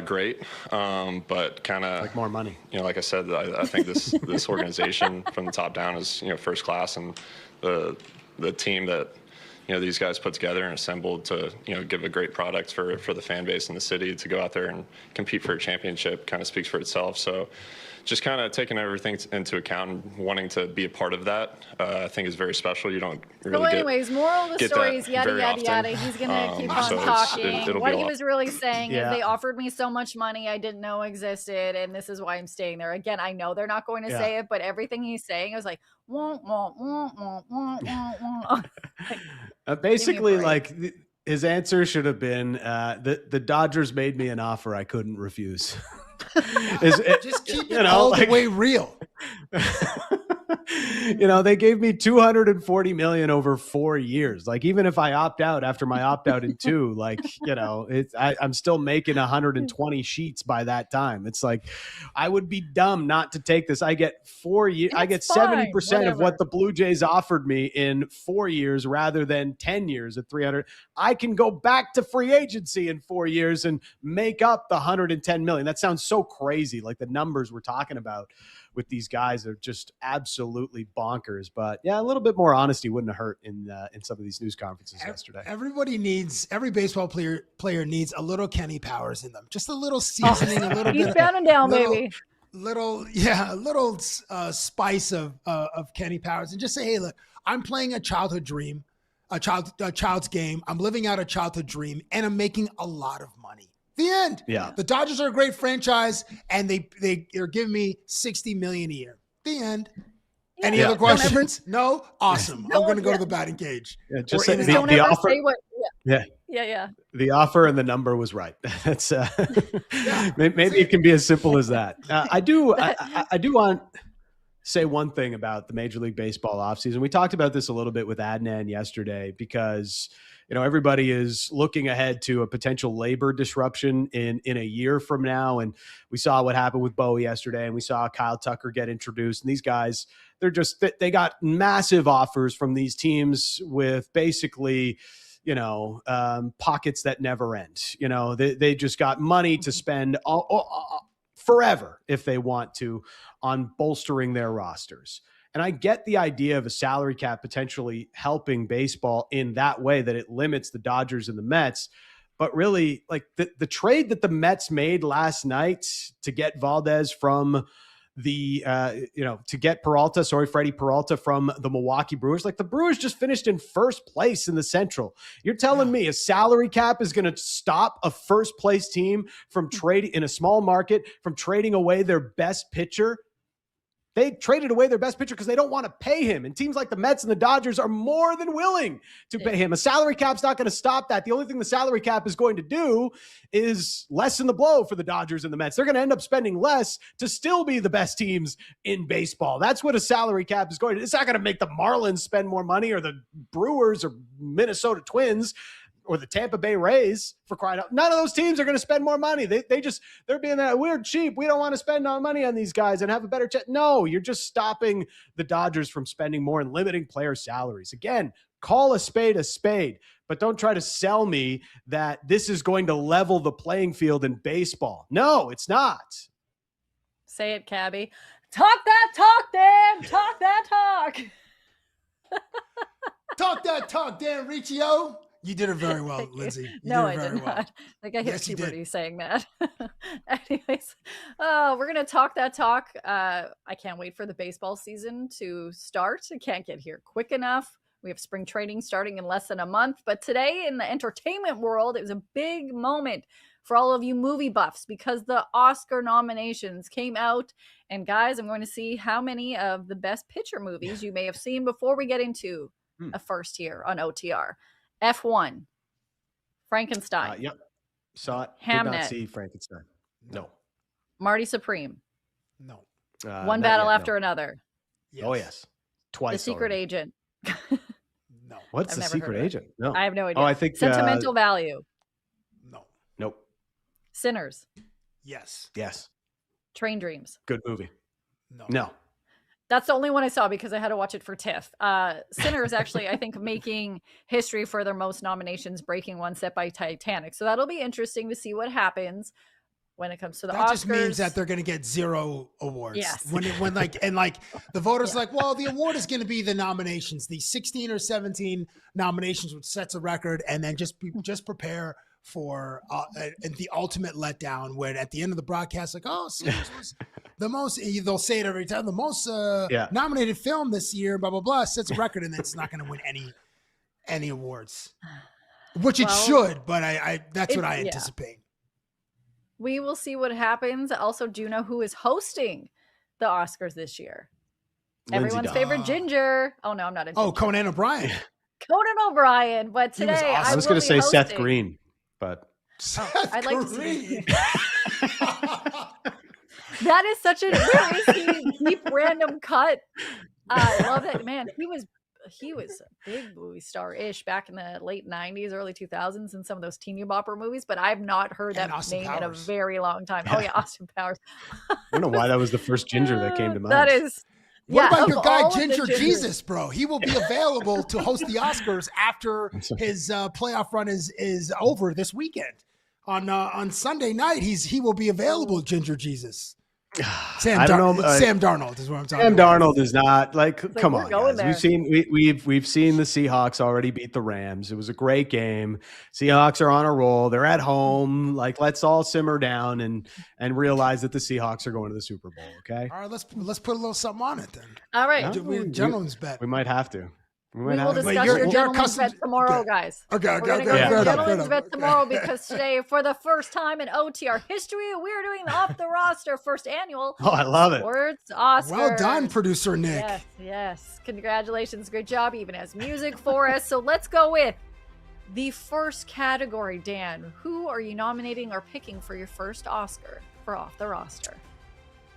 great. But kind of more money. Like I said, I think this organization from the top down is first class, and the team that these guys put together and assembled to give a great product for the fan base in the city to go out there and compete for a championship kind of speaks for itself. So just kind of taking everything into account and wanting to be a part of that, I think is very special. You don't really moral of the story is yada, yada, yada. He's going to keep on talking. What he was really saying is they offered me so much money I didn't know existed, and this is why I'm staying there. Again, I know they're not going to say it, but everything he's saying is wah, wah, wah, wah, wah, wah. Basically, his answer should have been, the Dodgers made me an offer I couldn't refuse. Just keep it all the way real. They gave me $240 million over 4 years. Even if I opt out after my opt out in 2, I'm still making 120 sheets by that time. It's I would be dumb not to take this. I get 4 years. I get 70% of what the Blue Jays offered me in 4 years rather than 10 years at 300. I can go back to free agency in 4 years and make up the 110 million. That sounds so crazy. The numbers we're talking about with these guys are just absolutely bonkers. But yeah, a little bit more honesty wouldn't have hurt in some of these news conferences yesterday. Every baseball player needs a little Kenny Powers in them. Just a little seasoning, a little bit. He's down and down, baby. A little spice of Kenny Powers, and just say, hey, look, I'm playing a childhood dream, a child's game. I'm living out a childhood dream, and I'm making a lot of money. The end. Yeah. The Dodgers are a great franchise, and they're giving me $60 million a year. The end. Yeah. Any other questions? No? Awesome. I'm going to go to the batting cage. Yeah, just say the offer. Yeah. The offer and the number was right. That's maybe it can be as simple as that. I do want to say one thing about the Major League Baseball offseason. We talked about this a little bit with Adnan yesterday because everybody is looking ahead to a potential labor disruption in a year from now. And we saw what happened with Bo yesterday, and we saw Kyle Tucker get introduced. And these guys, they got massive offers from these teams with basically, pockets that never end. They just got money to spend forever if they want to on bolstering their rosters. And I get the idea of a salary cap potentially helping baseball in that way, that it limits the Dodgers and the Mets. But really, like the trade that the Mets made last night to get Valdez from to get Freddie Peralta from the Milwaukee Brewers, like the Brewers just finished in first place in the Central. You're telling me a salary cap is going to stop a first place team from trading in a small market, from trading away their best pitcher? They traded away their best pitcher because they don't want to pay him. And teams like the Mets and the Dodgers are more than willing to pay him. A salary cap's not going to stop that. The only thing the salary cap is going to do is lessen the blow for the Dodgers and the Mets. They're going to end up spending less to still be the best teams in baseball. That's what a salary cap is going to do. It's not going to make the Marlins spend more money, or the Brewers or Minnesota Twins or the Tampa Bay Rays, for crying out. None of those teams are going to spend more money. They're being that we're cheap. We don't want to spend our money on these guys and have a better check. No, you're just stopping the Dodgers from spending more and limiting player salaries. Again, call a spade, but don't try to sell me that this is going to level the playing field in baseball. No, it's not. Say it, Cabbie. Talk that talk, Dan. Talk that talk. Talk that talk, Dan Riccio. You did it very well, Lindsay. No, I did not. Like, I hit puberty saying that. Anyways, we're going to talk that talk. I can't wait for the baseball season to start. I can't get here quick enough. We have spring training starting in less than a month. But today in the entertainment world, it was a big moment for all of you movie buffs because the Oscar nominations came out. And guys, I'm going to see how many of the best picture movies you may have seen before we get into a first here on OTR. F1, Frankenstein. Yep. Saw it. Hamnet. Did not see Frankenstein. No. Marty Supreme. No. One battle after another. Yes. Oh, yes. Twice. The Secret Agent. No. What's The Secret Agent? No. I have no idea. Oh, I think Sentimental Value. No. Nope. Sinners. Yes. Yes. Train Dreams. Good movie. No. That's the only one I saw because I had to watch it for TIFF. Sinners actually, I think, making history for their most nominations, breaking one set by Titanic. So that'll be interesting to see what happens when it comes to the Oscars. That just means that they're going to get 0 awards. Yes. When the voters like, well, the award is going to be the nominations, the 16 or 17 nominations, which sets a record, and then just prepare for the ultimate letdown when at the end of the broadcast, like, oh, Sinners was the most, they'll say it every time, the most nominated film this year, blah, blah, blah, sets a record, and then it's not going to win any awards, which it should, but that's what I anticipate. We will see what happens. Also, do you know who is hosting the Oscars this year? Lindsay Everyone's Dunn. favorite Ginger. Oh, no, I'm not a Ginger. Oh, Conan O'Brien. Conan O'Brien. But He was today, awesome. I was going to say Seth Green, but I'd like to see that is such a deep random cut. I love it, man. He was a big movie star-ish back in the late 90s, early 2000s in some of those teeny bopper movies, but I've not heard that name in a very long time. Oh yeah, Austin Powers. I don't know why that was the first Ginger that came to mind. That is. What about your guy Ginger Jesus, bro? He will be available to host the Oscars after his playoff run is over this weekend. On Sunday night, he will be available, Ginger Jesus. Sam Darnold is what I'm talking about. Sam Darnold is not come on, guys. There. We've seen the Seahawks already beat the Rams. It was a great game. Seahawks are on a roll. They're at home. Let's all simmer down and realize that the Seahawks are going to the Super Bowl. Okay. All right, let's put a little something on it then. All right, gentleman's bet. We might have to. We will discuss your gentleman's bet tomorrow, guys. Okay. We're going to go gentleman's bet tomorrow because today, for the first time in OTR history, we're doing the Off the Roster first annual. Oh, I love it. Sports Oscars. Well done, producer Nick. Yes. Congratulations. Great job. Even has music for us. So let's go with the first category, Dan. Who are you nominating or picking for your first Oscar for Off the Roster?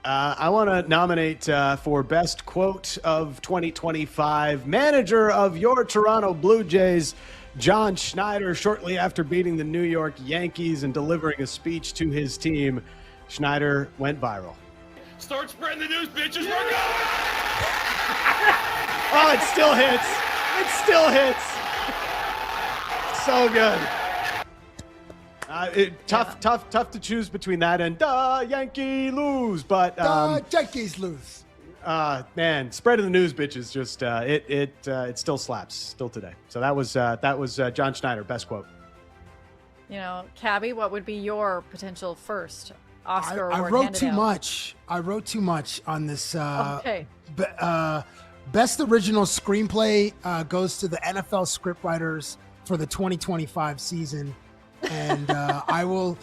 I want to nominate for Best Quote of 2025, manager of your Toronto Blue Jays, John Schneider, shortly after beating the New York Yankees and delivering a speech to his team, Schneider went viral. Start spreading the news, bitches. We're going! Oh, it still hits. It still hits. So good. Tough to choose between that and Yankee lose, but Yankees lose. Man, spreading the news, bitches, just it still slaps still today. So that was John Schneider, best quote. You know, Cabbie, what would be your potential first Oscar award? I wrote too much. I wrote too much on this. Okay. Best original screenplay goes to the NFL scriptwriters for the 2025 season, and I will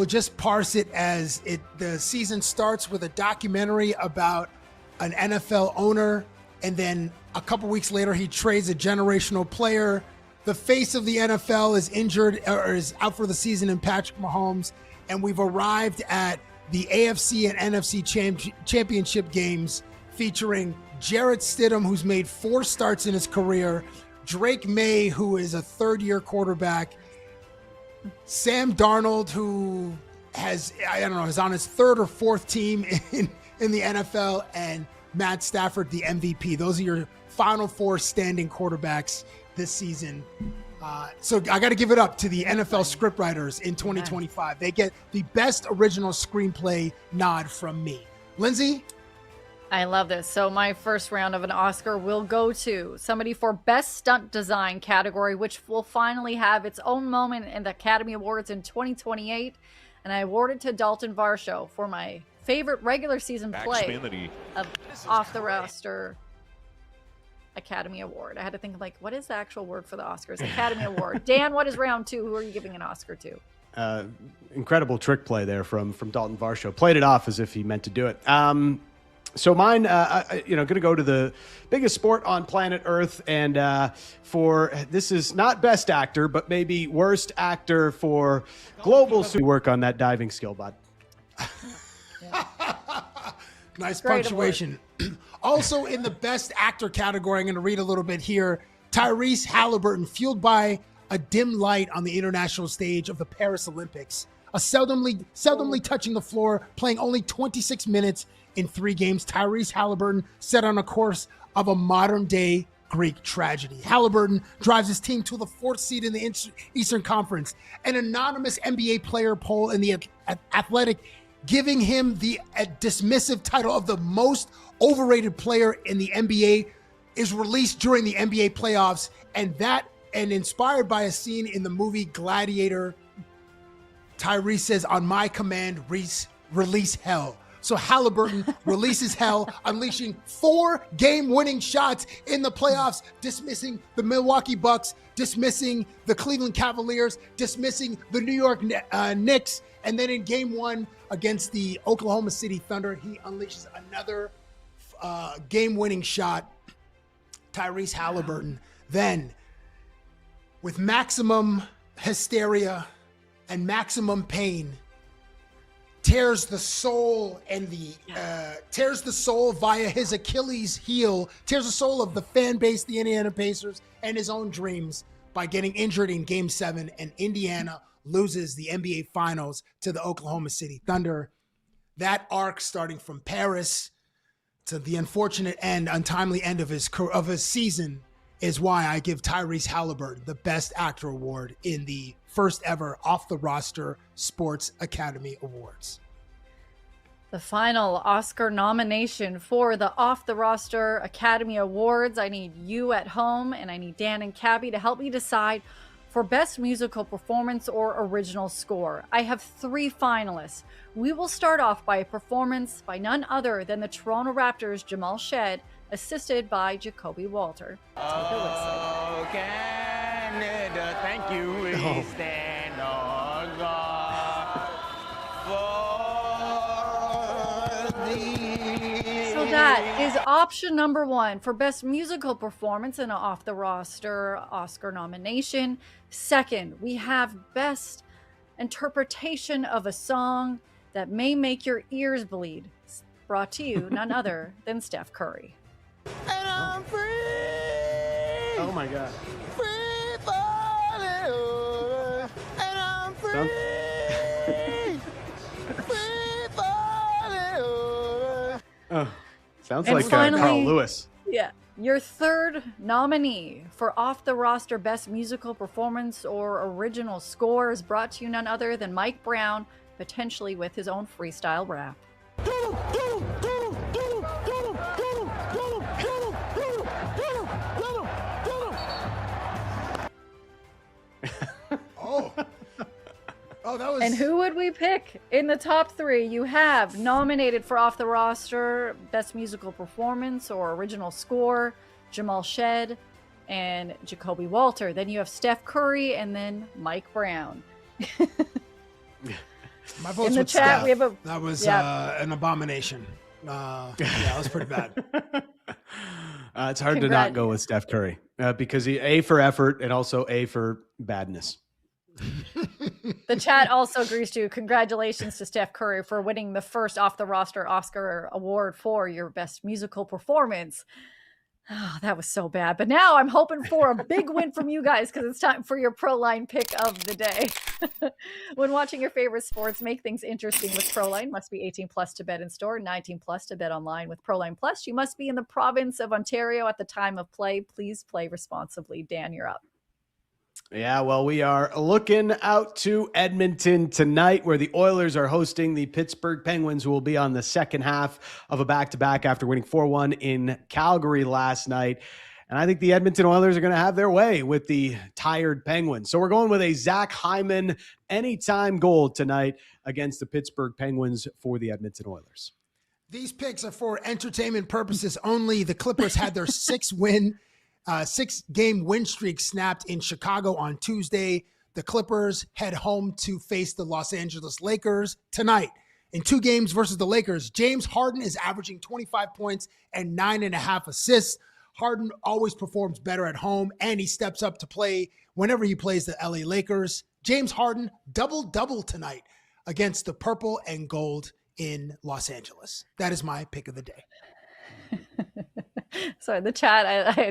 just parse it as the season starts with a documentary about an NFL owner, and then a couple weeks later he trades a generational player. The face of the NFL is injured or is out for the season in Patrick Mahomes, and we've arrived at the AFC and NFC championship games featuring Jarrett Stidham, who's made 4 starts in his career, Drake May, who is a third-year quarterback, Sam Darnold, who is on his 3rd or 4th team in the NFL, and Matt Stafford, the MVP. Those are your final 4 standing quarterbacks this season. So I got to give it up to the NFL scriptwriters in 2025. They get the best original screenplay nod from me. Lindsay? I love this. So my first round of an Oscar will go to somebody for Best Stunt Design category, which will finally have its own moment in the Academy Awards in 2028. And I award it to Dalton Varsho for my favorite regular season play of Off the Roster Academy Award. I had to think, like, what is the actual word for the Oscars? Academy Award. Dan, what is round 2? Who are you giving an Oscar to? Incredible trick play there from Dalton Varsho. Played it off as if he meant to do it. So mine, going to go to the biggest sport on planet Earth, and for this is not best actor, but maybe worst actor for global work on that diving skill, bud. Nice punctuation. Also in the best actor category, I'm going to read a little bit here. Tyrese Halliburton, fueled by a dim light on the international stage of the Paris Olympics, seldomly touching the floor, playing only 26 minutes in 3 games. Tyrese Halliburton set on a course of a modern-day Greek tragedy. Halliburton drives his team to the 4th seed in the Eastern Conference. An anonymous NBA player poll in the Athletic giving him the dismissive title of the most overrated player in the NBA is released during the NBA playoffs, and inspired by a scene in the movie Gladiator, Tyrese says, "On my command, release hell." So Halliburton releases hell, unleashing 4 game-winning shots in the playoffs, dismissing the Milwaukee Bucks, dismissing the Cleveland Cavaliers, dismissing the New York Knicks, and then in Game 1 against the Oklahoma City Thunder, he unleashes another game-winning shot. Tyrese Halliburton then, with maximum hysteria and maximum pain, tears the soul via his Achilles heel, tears the soul of the fan base, the Indiana Pacers, and his own dreams by getting injured in Game 7, and Indiana loses the NBA Finals to the Oklahoma City Thunder. That arc, starting from Paris to the unfortunate untimely end of his season, is why I give Tyrese Halliburton the Best Actor Award in the first ever Off the Roster Sports Academy Awards. The final Oscar nomination for the Off the Roster Academy Awards. I need you at home, and I need Dan and Cabbie to help me decide for Best Musical Performance or Original Score. I have 3 finalists. We will start off by a performance by none other than the Toronto Raptors' Jamal Shead, assisted by Jacoby Walter. Take a listen. Oh, Canada, thank you. We stand on guard for thee. So that is option number 1 for Best Musical Performance in an Off the Roster Oscar nomination. Second, we have Best Interpretation of a Song That May Make Your Ears Bleed, brought to you none other than Steph Curry. And I'm free. Oh my God. Free fall. Sounds sounds And like finally- Carl Lewis. Yeah. Your third nominee for Off the Roster Best Musical Performance or Original Score is brought to you none other than Mike Brown, potentially with his own freestyle rap. Oh, that was. And who would we pick in the top three? You have nominated for Off the Roster Best Musical Performance or Original Score, Jamal Shed and Jacoby Walter. Then you have Steph Curry and then Mike Brown. My vote's In the with chat, Steph. we have a- That was yeah. an abomination. Yeah, that was pretty bad. It's hard to not go with Steph Curry because he A for effort and also A for badness. The chat also agrees to congratulations to Steph Curry for winning the first Off the Roster Oscar award for your best musical performance. Oh, that was so bad. But now I'm hoping for a big win from you guys because it's time for your Proline pick of the day. When watching your favorite sports, make things interesting with Proline. Must be 18 plus to bet in store, 19 plus to bet online with Proline Plus. You must be in the province of Ontario at the time of play. Please play responsibly. Dan, you're up. Yeah, well, we are looking out to Edmonton tonight, where the Oilers are hosting the Pittsburgh Penguins, who will be on the second half of a back-to-back after winning 4-1 in Calgary last night. And I think the Edmonton Oilers are going to have their way with the tired Penguins. So we're going with a Zach Hyman anytime goal tonight against the Pittsburgh Penguins for the Edmonton Oilers. These picks are for entertainment purposes only. The Clippers had their 6-game win streak snapped in Chicago on Tuesday. The Clippers head home to face the Los Angeles Lakers tonight. In 2 games versus the Lakers, James Harden is averaging 25 points and 9.5 assists. Harden always performs better at home, and he steps up to play whenever he plays the LA Lakers. James Harden, double-double tonight against the purple and gold in Los Angeles. That is my pick of the day. Sorry, the chat, I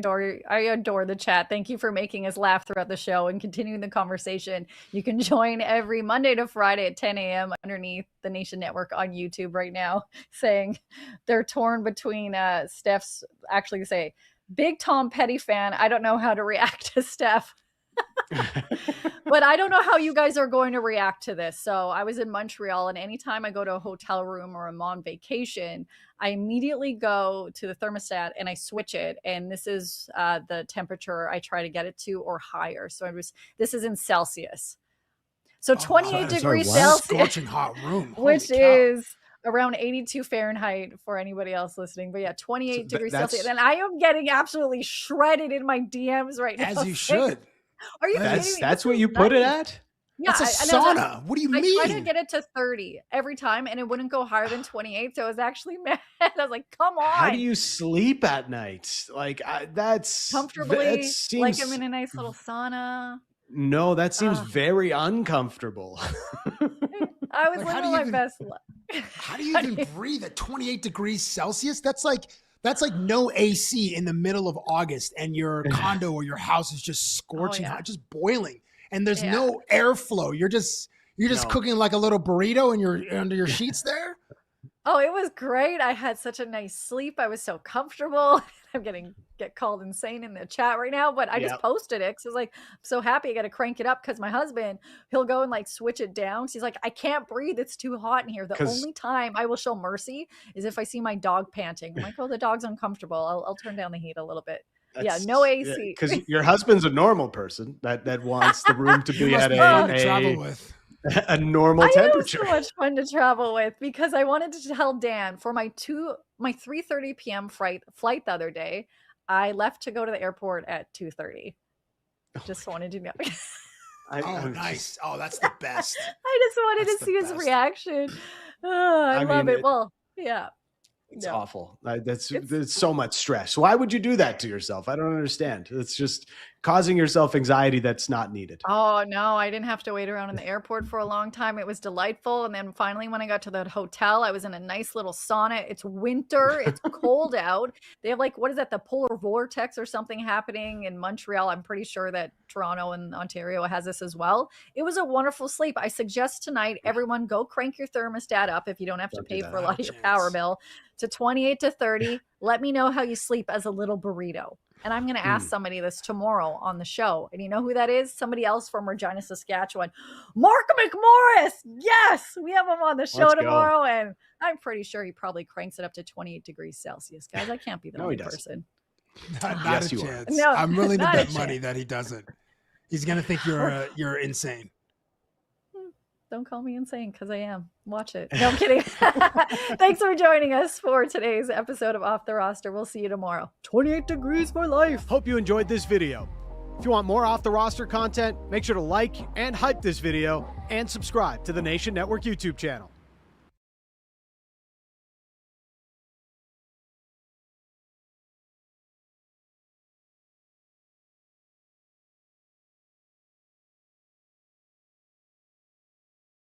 adore the chat. Thank you for making us laugh throughout the show and continuing the conversation. You can join every Monday to Friday at 10 a.m. underneath the Nation Network on YouTube right now, saying they're torn between Steph's, actually say, big Tom Petty fan. I don't know how to react to Steph. But I don't know how you guys are going to react to this. So I was in Montreal, and anytime I go to a hotel room or I'm on vacation, I immediately go to the thermostat and I switch it. And this is the temperature I try to get it to or higher. So this is in Celsius. So 28 degrees Celsius, scorching hot room, which is around 82 Fahrenheit for anybody else listening. But yeah, 28 degrees Celsius. And I am getting absolutely shredded in my DMs right now. As you should. Are you kidding me? That's what you put it at? Yeah, that's a sauna. What do you mean? I tried to get it to 30 every time, and it wouldn't go higher than 28. So I was actually mad. I was like, "Come on!" How do you sleep at night? Like that's comfortably. That seems, like I'm in a nice little sauna. No, that seems very uncomfortable. I was living my best life. How do you even breathe at 28 degrees Celsius? That's like no AC in the middle of August, and your condo or your house is just scorching hot, just boiling, and there's no airflow. You're just cooking like a little burrito, and you're under your sheets there. Oh, it was great. I had such a nice sleep. I was so comfortable. I'm get called insane in the chat right now, but I just posted it because I was like, I'm so happy. I got to crank it up because my husband, he'll go and like switch it down. He's like, I can't breathe. It's too hot in here. The only time I will show mercy is if I see my dog panting. I'm like, oh, the dog's uncomfortable. I'll turn down the heat a little bit. No AC. Because your husband's a normal person that wants the room to be at a normal temperature. It was so much fun to travel with because I wanted to tell Dan for my 3:30 p.m. flight the other day. I left to go to the airport at 2:30. Just wanted to know. Nice. Oh, that's the best. I just wanted to see his reaction. I love it. Well, yeah. It's awful. It's so much stress. Why would you do that to yourself? I don't understand. It's just causing yourself anxiety that's not needed. Oh, no, I didn't have to wait around in the airport for a long time. It was delightful. And then finally, when I got to the hotel, I was in a nice little sauna. It's winter. It's cold out. They have what is that, the polar vortex or something happening in Montreal. I'm pretty sure that Toronto and Ontario has this as well. It was a wonderful sleep. I suggest tonight, everyone go crank your thermostat up if you don't have to pay for a lot of your power bill to 28 to 30. Let me know how you sleep as a little burrito. And I'm going to ask somebody this tomorrow on the show. And you know who that is? Somebody else from Regina, Saskatchewan. Mark McMorris. Yes, we have him on the show tomorrow. And I'm pretty sure he probably cranks it up to 28 degrees Celsius. Guys, I can't be the only person. Not a chance. No, I'm willing to bet money that he doesn't. He's going to think you're insane. Don't call me insane, because I am. Watch it. No, I'm kidding. Thanks for joining us for today's episode of Off the Roster. We'll see you tomorrow. 28 degrees for life. Hope you enjoyed this video. If you want more Off the Roster content, make sure to like and hype this video and subscribe to the Nation Network YouTube channel.